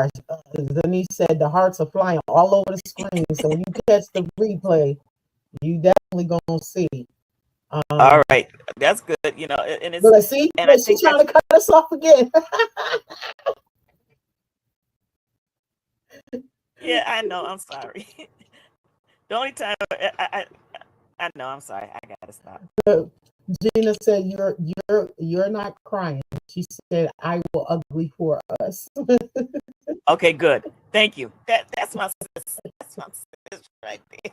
Denise said the hearts are flying all over the screen. So when you catch the replay, you definitely gonna see. All right, that's good. And it's. But see, and I she's think trying to cut us off again. Yeah, I know. I'm sorry. The only time I know. I'm sorry. I gotta stop. Gina said, "You're not crying." She said, "I will ugly for us." Okay, good. Thank you. That's my sis. That's my sis right there.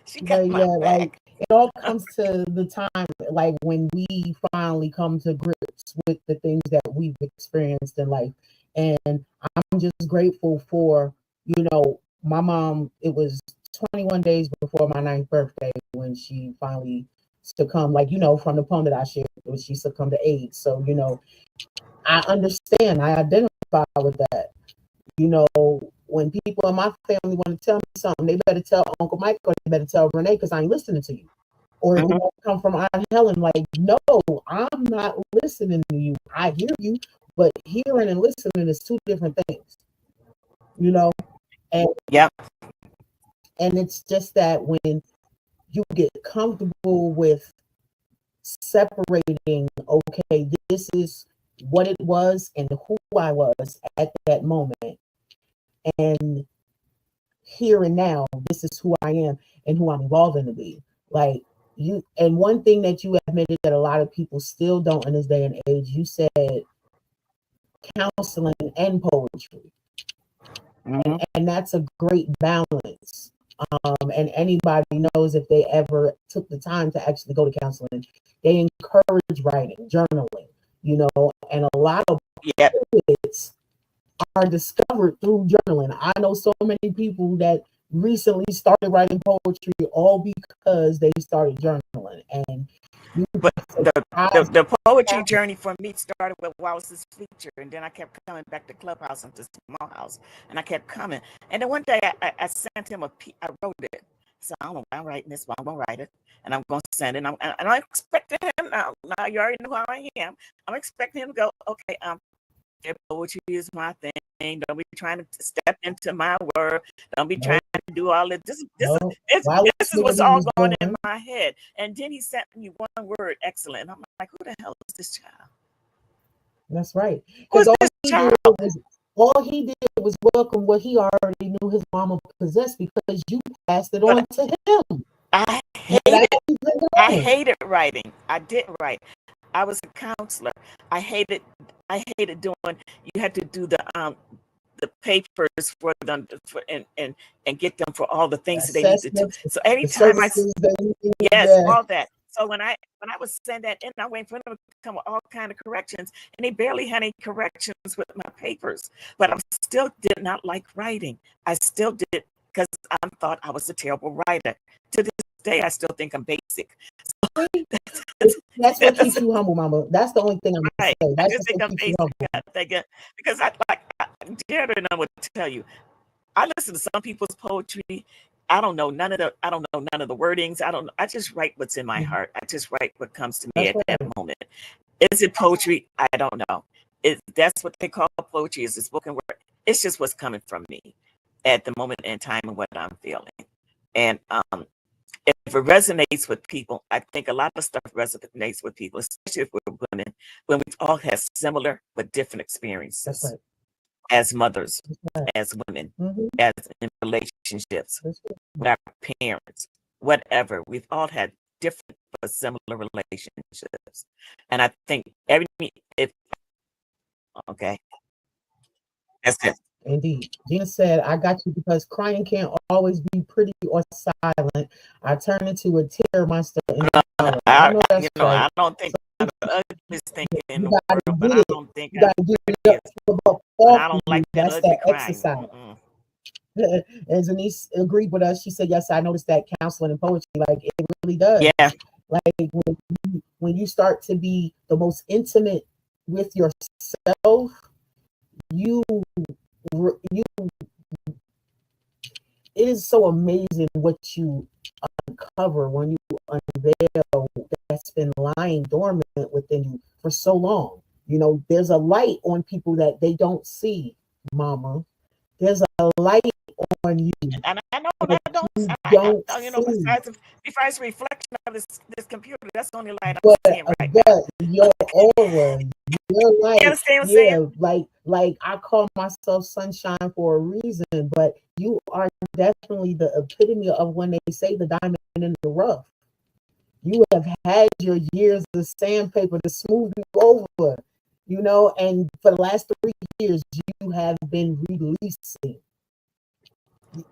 She got my back. Like it all comes to the time, like when we finally come to grips with the things that we've experienced in life. And I'm just grateful for, my mom. It was 21 days before my 9th birthday when she finally succumbed, from the poem that I shared, she succumbed to AIDS. So, I understand, I identify with that. When people in my family want to tell me something, they better tell Uncle Mike or they better tell Renee because I ain't listening to you. Or if you come from Aunt Helen, like, no, I'm not listening to you. I hear you, but hearing and listening is two different things. And yeah, and it's just that when you get comfortable with separating, okay, this is what it was and who I was at that moment, and here and now, this is who I am and who I'm evolving to be. Like you, and one thing that you admitted that a lot of people still don't in this day and age, you said counseling and poetry. And that's a great balance. And anybody knows if they ever took the time to actually go to counseling, they encourage writing, journaling, and a lot of poets are discovered through journaling. I know so many people that recently started writing poetry all because they started journaling. And but the poetry journey for me started with Wallace's feature, and then I kept coming back to Clubhouse and to Small House, and I kept coming. And then one day I sent him I wrote it. So I don't know why I'm writing this, but I'm gonna write it, and I'm gonna send it. And I expected him now. Now you already know how I am. I'm expecting him to go, okay, poetry is my thing. Don't be trying to step into my word. Don't be trying to do all this. This is what's all going in my head. And then he sent me one word, excellent. And I'm like, who the hell is this child? That's right. Who's this child? All he did was welcome what he already knew his mama possessed because you passed it on to him. I hated writing. I didn't write. I was a counselor. I hated doing. You had to do the papers for them and get them for all the things that they needed to. So anytime all that. So when I would send that in, I went for them to come with all kind of corrections, and they barely had any corrections with my papers. But I still did not like writing. I still did because I thought I was a terrible writer. To this day, I still think I'm basic. So that's what keeps you humble, Mama. That's the only thing I'm right. saying. That's I just think I'm basic. Because Jared and I would tell you, I listen to some people's poetry, I don't know none of the wordings. I just write what's in my heart. I just write what comes to me That's at that right. moment. Is it poetry? I don't know. That's what they call poetry, is the spoken word. It's just what's coming from me at the moment in time and what I'm feeling. And if it resonates with people, I think a lot of stuff resonates with people, especially if we're women, when we've all had similar but different That's experiences right. as mothers, That's right. as women, Mm-hmm. as in relationships That's right. with our parents, whatever. We've all had different but similar relationships. And I think if, okay, that's it. Indeed. Gina said, I got you because crying can't always be pretty or silent. I turn into a tear monster in the shower. I know that's right. I don't think I'm the ugliest thing in You the got to world, but get I it. don't think You I'm got to get the it up prettiest. to about But fall I for don't you. like that That's ugly that crying. exercise. And Denise agreed with us. She said, yes, I noticed that counseling and poetry, like it really does. Yeah, Like when you start to be the most intimate with yourself, you you it is so amazing what you uncover when you unveil that's been lying dormant within you for so long. You know, there's a light on people that they don't see, mama. There's a light on you and I know that I don't. you don't You know, see. besides the reflection of this computer, that's the only light I'm But seeing right now. your aura, your You light, understand what I'm yeah, saying? like I call myself sunshine for a reason, but you are definitely the epitome of when they say the diamond in the rough. You have had your years of sandpaper to smooth you over, you know, and for the last 3 years, you have been releasing.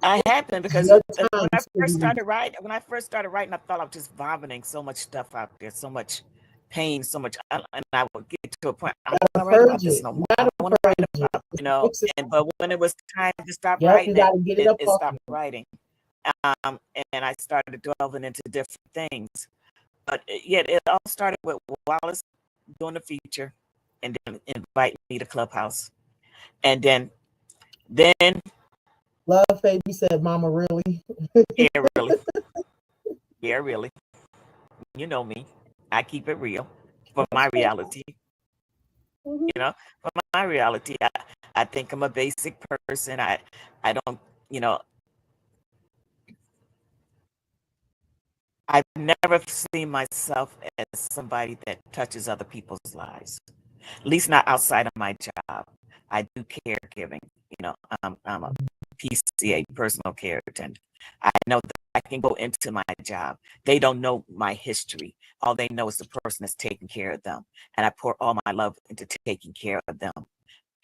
I happen because Your when time I to first release. started writing, I thought I was just vomiting so much stuff out there, so much pain, so much, and I would get to a point, I don't Gotta want to write about purge this it. no You more. I gotta don't want to write purge about, it. It's an exercise. but when it was time to stop Yep, you writing gotta get it up it off stopped you. writing. Um, and I started delving into different things. But yet it all started with Wallace doing the feature and then inviting me to Clubhouse. And then, Love Baby said, Mama, really? yeah, really, yeah, really. You know me. I keep it real for my reality. Mhm. For my reality, I think I'm a basic person. I don't, you know, I've never seen myself as somebody that touches other people's lives, at least not outside of my job. I do caregiving. I'm a PCA, personal care attendant. I know that I can go into my job. They don't know my history. All they know is the person that's taking care of them. And I pour all my love into taking care of them.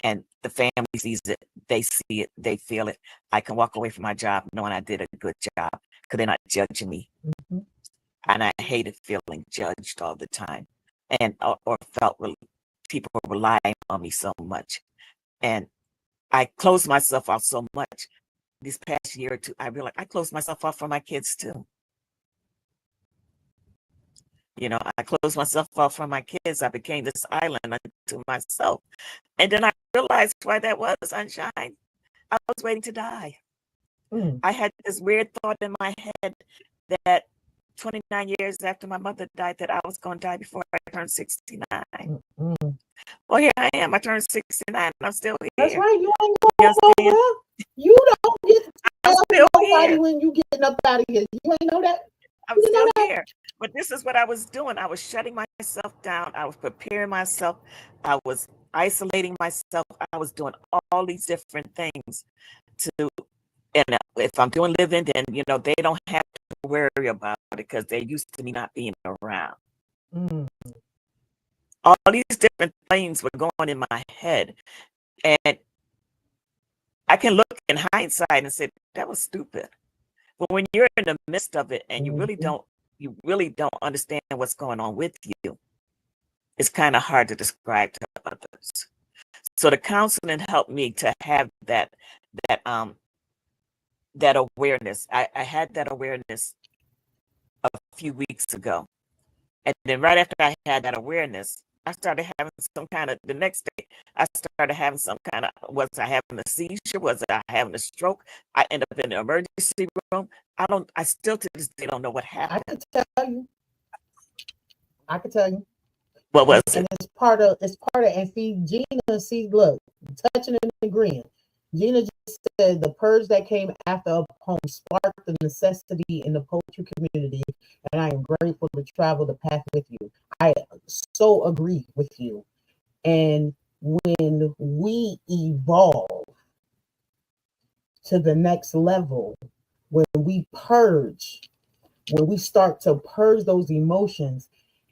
And the family sees it, they see it, they feel it. I can walk away from my job knowing I did a good job because they're not judging me. Mhm. And I hated feeling judged all the time, and or felt people were relying on me so much. And I closed myself off so much. This past year or two, I realized I closed myself off for my kids too. I closed myself off for my kids. I became this island unto myself. And then I realized why that was, Sunshine. I was waiting to die. Mm. I had this weird thought in my head that 29 years after my mother died, that I was going to die before I turned 69. Mm. Well, here I am. I turned 69 and I'm still That's here. right. You ain't You going understand? nowhere. You don't get to I'm tell still nobody here. when you getting up out of here. You ain't know that. I'm You didn't know still that. here. But this is what I was doing. I was shutting myself down. I was preparing myself. I was isolating myself. I was doing all these different things to, and if I'm doing living, then, they don't have to worry about it because they're used to me not being around. Mm. All these different things were going in my head. And I can look in hindsight and say, that was stupid. But when you're in the midst of it and Mhm. you really don't understand what's going on with you, it's kind of hard to describe to others. So the counseling helped me to have that um that awareness. I had that awareness a few weeks ago. And then right after I had that awareness, I started having some kind of, the next day, I started having some kind of, was I having a seizure? Was I having a stroke? I ended up in the emergency room. I still to this day don't know what I happened. can tell you. I can tell you. What was it? And and see, Gina, look, touching and agreeing. Gina just said the purge that came after a poem sparked the necessity in the poetry community, and I am grateful to travel the path with you. I so agree with you. And when we evolve to the next level, when we purge, when we start to purge those emotions,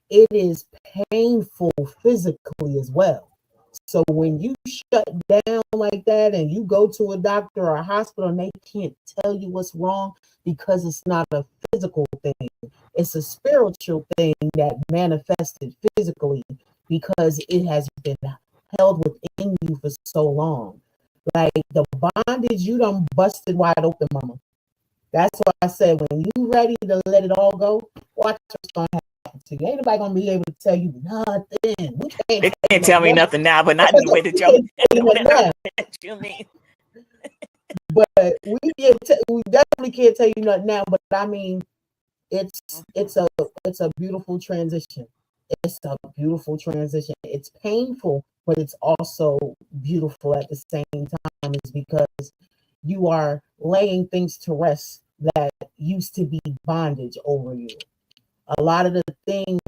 it is painful physically as well. So when you shut down like that and you go to a doctor or a hospital and they can't tell you what's wrong because it's not a physical thing, it's a spiritual thing that manifested physically because it has been held within you for so long. Like the bondage, you done busted wide open, mama. That's why I said when you ready to let it all go, watch what's gonna happen to you. Ain't nobody gonna be able to tell you nothing. We They can't tell me nothing now, but not in the way that you mean. But we definitely can't tell you nothing now. But I mean, it's a beautiful transition. It's a beautiful transition. It's painful, but it's also beautiful at the same time. Is because you are laying things to rest that used to be bondage over you. A lot of the things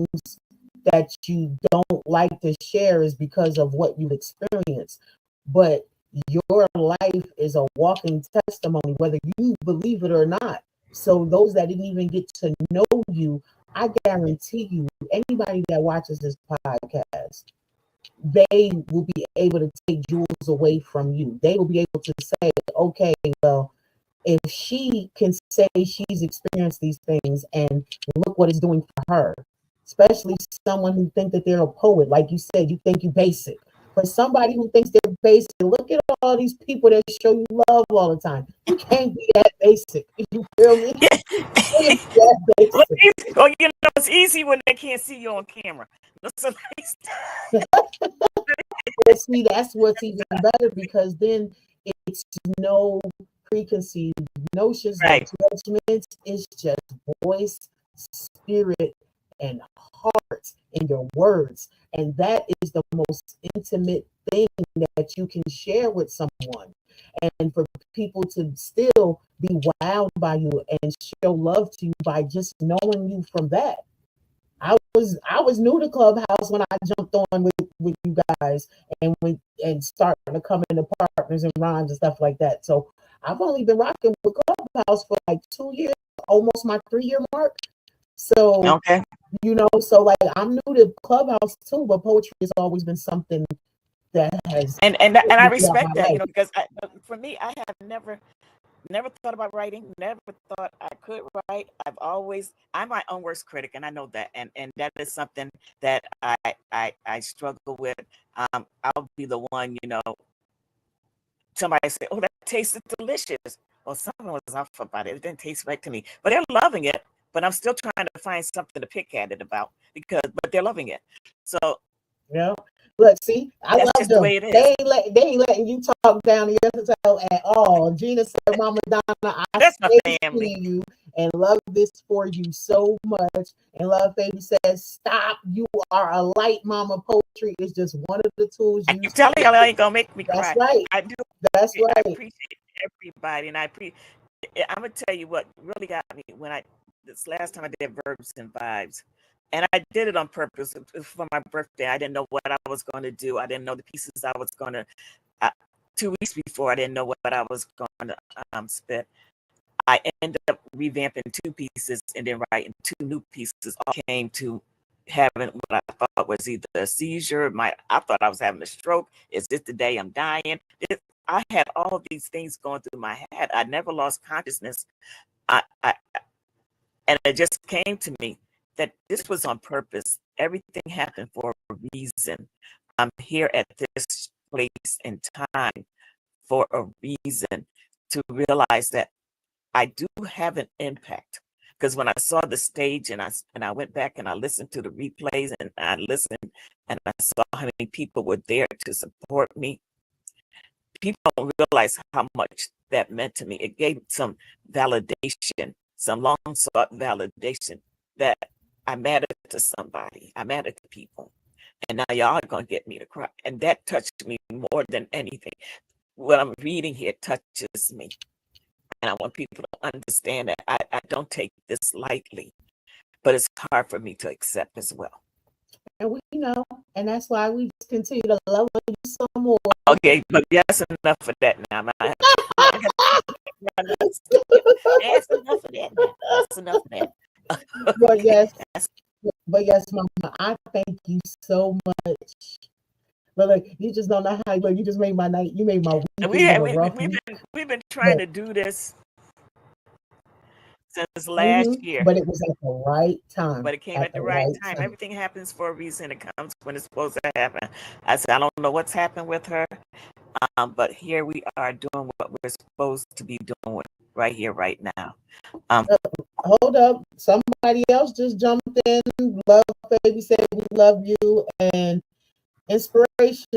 that you don't like to share is because of what you've experienced. But your life is a walking testimony, whether you believe it or not. So those that didn't even get to know you, I guarantee you, anybody that watches this podcast, they will be able to take jewels away from you. They will be able to say, okay, well, if she can say she's experienced these things and look what it's doing for her, especially someone who think that they're a poet, like you said, you think you basic. For somebody who thinks they're basic, look at all these people that show you love all the time. You can't be that basic. You feel me? You can't be that basic. Well, you know, it's easy when they can't see you on camera. So But see, that's what's even better because then it's no preconceived notions, right. no judgments. It's just voice, spirit, and heart in your words. And that is the most intimate thing that you can share with someone. And for people to still be wowed by you and show love to you by just knowing you from that. I was new to Clubhouse when I jumped on with you guys and starting to come into partners and rhymes and stuff like that. So I've only been rocking with Clubhouse for like 2 years, almost my 3-year mark. So okay, so like I'm new to Clubhouse too, but poetry has always been something that has and I respect that, because for me, I have never thought about writing, never thought I could write. I'm my own worst critic, and I know that, and that is something that I struggle with. I'll be the one, somebody say, oh, that tasted delicious. Well, someone was off about it. It didn't taste right to me, but they're loving it. But I'm still trying to find something to pick at it about but they're loving it. So look, see, I that's love just them. the way it is. They ain't letting you talk down the episode at all. Gina said, Mama Donna, That's my see family. you and love this for you so much. And Love Baby says, stop. You are a light, Mama. Poetry is just one of the tools you tell you I ain't gonna make me cry. That's right. I do. That's right. I appreciate everybody, and I'm gonna tell you what really got me when this last time I did Verbs and Vibes, and I did it on purpose for my birthday. I didn't know what I was going to do. I didn't know the pieces I was going to. 2 weeks before, I didn't know what I was going to spit. I ended up revamping 2 pieces and then writing 2 new pieces. All came to having what I thought was either a seizure. I thought I was having a stroke. Is this the day I'm dying? I had all of these things going through my head. I never lost consciousness. And it just came to me that this was on purpose. Everything happened for a reason. I'm here at this place and time for a reason, to realize that I do have an impact. Because when I saw the stage and I went back and I listened to the replays and I listened and I saw how many people were there to support me, people don't realize how much that meant to me. It gave some validation, some long sought validation that I mattered to somebody. I mattered to people. And now y'all are going to get me to cry. And that touched me more than anything. What I'm reading here touches me. And I want people to understand that I don't take this lightly, but it's hard for me to accept as well. And we know, and that's why we just continue to love you some more. Okay, but that's enough of that now. That's enough of that now. That's enough of that. But yes, Mama, I thank you so much. But like, you just don't know how. Like, you just made my night. You made my weekend. We've been trying to do this since last year. But it was at the right time. But it came at the right time. Everything happens for a reason. It comes when it's supposed to happen. I said, I don't know what's happened with her, but here we are doing what we're supposed to be doing right here, right now. Hold up. Somebody else just jumped in. Love Baby said we love you. And Inspiration.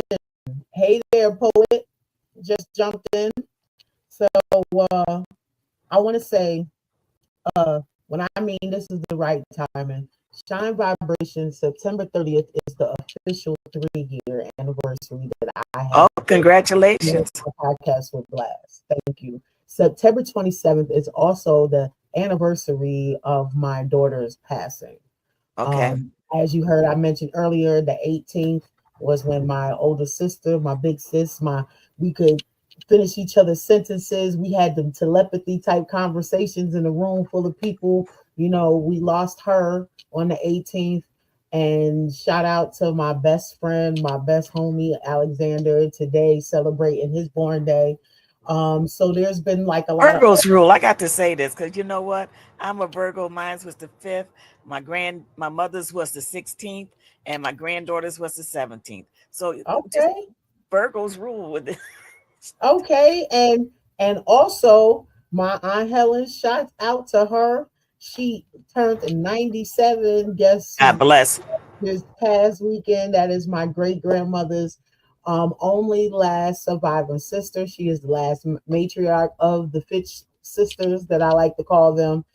Hey there, poet. Just jumped in. So I want to say, when I mean this is the right timing, Shine Vibration, September 30th is the official 3-year anniversary that I have. Oh, congratulations. Podcast with Blast. Thank you. September 27th is also the anniversary of my daughter's passing. Okay. As you heard, I mentioned earlier, the 18th was when my older sister, my big sis, we could finish each other's sentences. We had the telepathy type conversations in a room full of people. You know, we lost her on the 18th. And shout out to my best friend, my best homie, Alexander, today celebrating his born day. So there's been like a lot Virgo's rule. I got to say this because you know what? I'm a Virgo. Mine was the 5th. My mother's was the 16th, and my granddaughter's was the 17th. So okay, Virgo's rule with it. Okay, and also my Aunt Helen, shout out to her. She turned 97. Guess God bless. This past weekend. That is my great grandmother's only last surviving sister. She is the last matriarch of the Fitch sisters that I like to call them.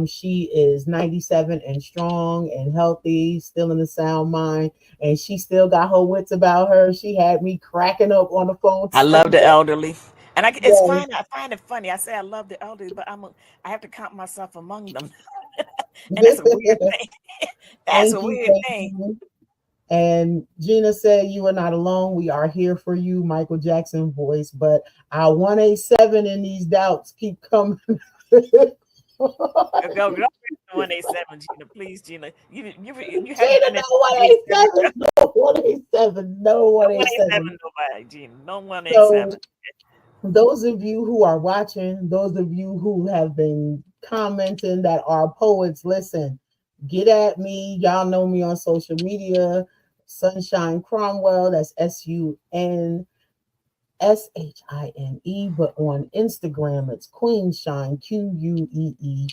She is 97 and strong and healthy, still in a sound mind, and she still got her wits about her. She had me cracking up on the phone. I love the elderly. And it's fine. I find it funny. I say I love the elderly, but I have to count myself among them. And that's a weird thing. That's a weird thing. And Gina said, you are not alone. We are here for you, Michael Jackson voice. But our 187 in these doubts keep coming. Go 187, Gina. Please, Gina. You Gina, no 187. No 187. No 187. Nobody, Gina. No 187. So, those of you who are watching, those of you who have been commenting that are poets, listen, get at me. Y'all know me on social media. Sunshine Cromwell. That's SUNSHINE. But on Instagram, it's Queen Shine, QUEE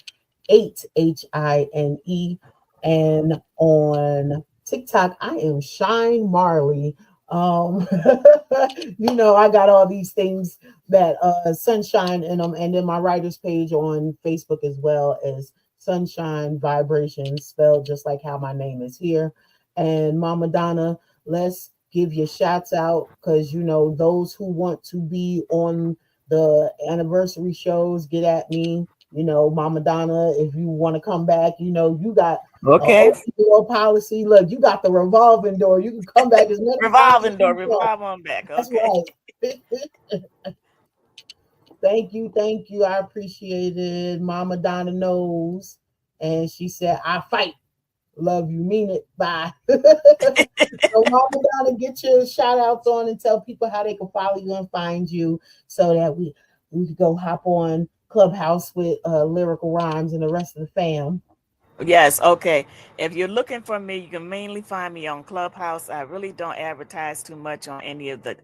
8HINE. And on TikTok, I am Shine Marley. You know, I got all these things that sunshine in them, and then my writer's page on Facebook as well as Sunshine Vibrations, spelled just like how my name is here. And Mama Donna, let's give your shouts out, because you know those who want to be on the anniversary shows, get at me. You know, Mama Donna, if you want to come back, you know, you got your policy. Look, you got the revolving door. You can come back as many revolving door, revolve on back. Okay. That's right. Thank you. I appreciate it. Mama Donna knows, and she said, "I fight. Love you, mean it. Bye." So Mama Donna, get your shout outs on and tell people how they can follow you and find you, so that we can go hop on Clubhouse with Lyrical Rhymes and the rest of the fam. Yes, okay. If you're looking for me, you can mainly find me on Clubhouse. I really don't advertise too much on any of the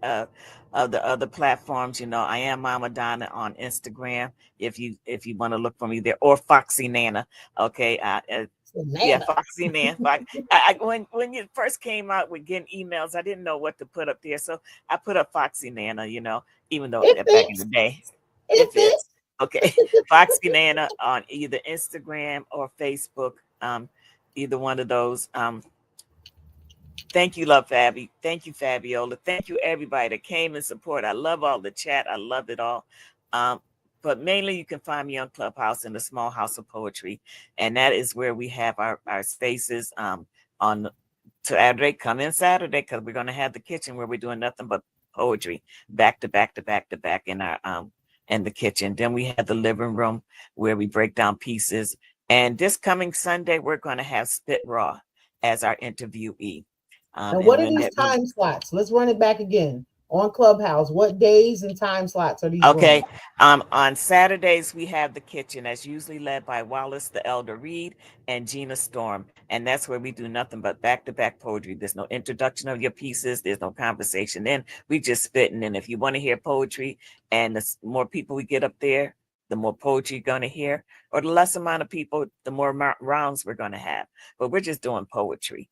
other platforms. You know, I am Mama Donna on Instagram. If you want to look for me there, or Foxy Nana. Okay, yeah, Banana. Foxy Nana. When you first came out with getting emails, I didn't know what to put up there, so I put up Foxy Nana. You know, even though It back in the fits. day, It if it's fits. okay, Foxy Nana on either Instagram or Facebook. Either one of those. Thank you, Love Fabi. Thank you, Fabiola. Thank you, everybody that came and support. I love all the chat. I love it all. Um, but mainly you can find me on Clubhouse in the Small House of Poetry. And that is where we have our spaces on Saturday. Come in Saturday because we're going to have the kitchen where we're doing nothing but poetry back to back to back to back in the kitchen. Then we have the living room where we break down pieces. And this coming Sunday, we're going to have Spit Raw as our interviewee. And And what are when these that we time slots? Let's run it back again on Clubhouse. What days and time slots are these Okay. rooms? On Saturdays, we have the kitchen that's usually led by Wallace the Elder Reed and Gina Storm. And that's where we do nothing but back to back poetry. There's no introduction of your pieces, there's no conversation. Then we just spitting. And if you want to hear poetry, and the more people we get up there, the more poetry you're going to hear, or the less amount of people, the more rounds we're going to have. But we're just doing poetry.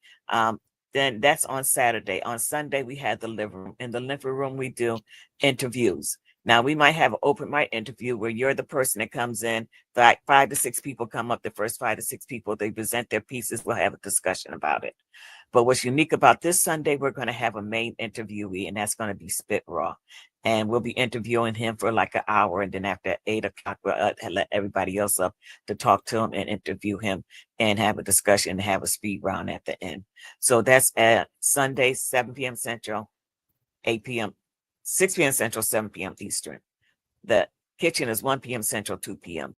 Then that's on Saturday. On Sunday, we had the living room. In the living room, we do interviews. Now we might have an open mic interview where you're the person that comes in, like 5 to 6 people come up, the first 5 to 6 people, they present their pieces, we'll have a discussion about it. But what's unique about this Sunday, we're going to have a main interviewee, and that's going to be Spit Raw. And we'll be interviewing him for like an hour. And then after 8 o'clock, we'll let everybody else up to talk to him and interview him and have a discussion and have a speed round at the end. So that's at Sunday, 7 p.m. Central, 8 p.m., 6 p.m. Central, 7 p.m. Eastern. The kitchen is 1 p.m. Central, 2 p.m.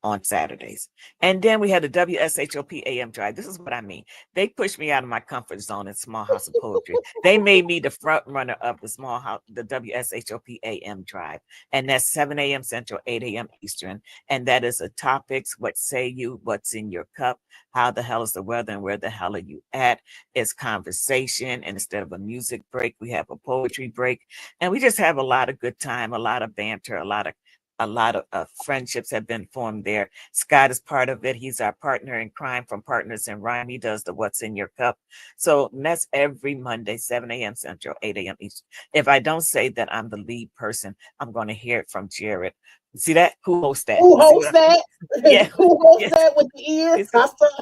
on Saturdays. And then we had the WSHOP AM drive. This is what I mean. They pushed me out of my comfort zone in Small House of Poetry. They made me the front runner of the Small House, the WSHOP AM drive. And that's 7 a.m. Central, 8 a.m. Eastern. And that is a topics, what say you, what's in your cup, how the hell is the weather, and where the hell are you at? It's conversation. And instead of a music break, we have a poetry break. And we just have a lot of good time, a lot of banter, a lot of friendships have been formed there. Scott is part of it. He's our partner in crime from Partners in Rhyme. He does the What's in Your Cup. So that's every Monday, 7 a.m. Central, 8 a.m. Eastern. If I don't say that I'm the lead person, I'm going to hear it from Jared. See that? Who hosts that? Who See what hosts I mean? that? Yeah. Who hosts Yes. that with the ear? It's,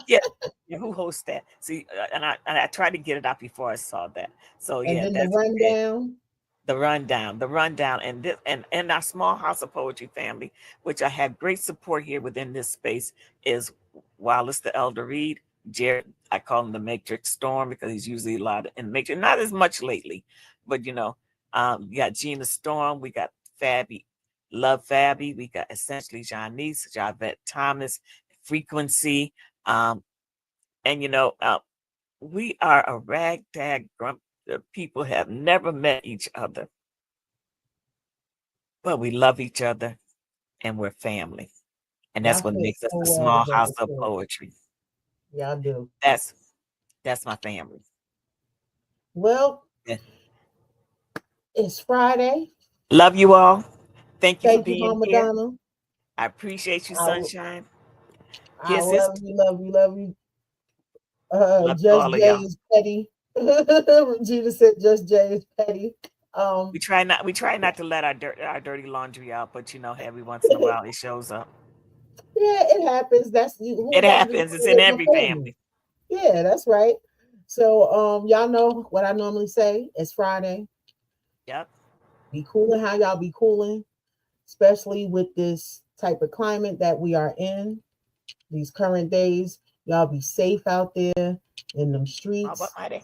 yeah. Yeah. Who hosts that? See, and I tried to get it out before I saw that. So And yeah, then the that's it. rundown. The rundown, and our Small House of Poetry family, which I have great support here within this space, is Wallace the Elder Reed, Jared. I call him the Matrix Storm because he's usually a lot in Matrix, not as much lately, but we got Gina Storm, we got Fabi, Love Fabi, we got essentially Janice, Javette Thomas, Frequency, and we are a ragtag grump. The people have never met each other, but we love each other and we're family. And that's Y'all what fit makes us so the well Small House together of too. Poetry. Y'all do. That's my family. Well, Yeah. it's Friday. Love you all. Thank you for Thank you, being Mama here. Donna. I appreciate you, I, Sunshine. I Kisses. love you, love you, love you. Love you Just all of Jay y'all. is petty. Regina said just Jay is petty. We try not to let our dirty laundry out, but every once in a while it shows up. Yeah, it happens. That's you. Who It was I to happens. It's in with my every family? family. Yeah, that's right. So y'all know what I normally say. It's Friday. Yep. Be cooling how y'all be cooling, especially with this type of climate that we are in these current days. Y'all be safe out there in them All streets. right.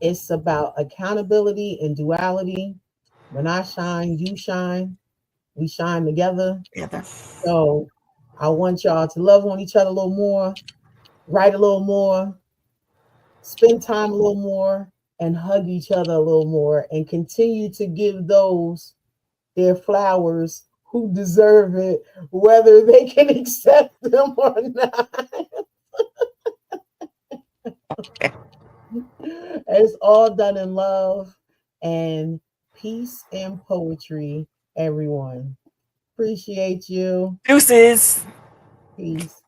It's about accountability and duality. When I shine, you shine. We shine together. Together. So I want y'all to love on each other a little more, write a little more, spend time a little more, and hug each other a little more, and continue to give those their flowers who deserve it, whether they can accept them or not. It's all done in love and peace and poetry, everyone. Appreciate you. Deuces. Peace.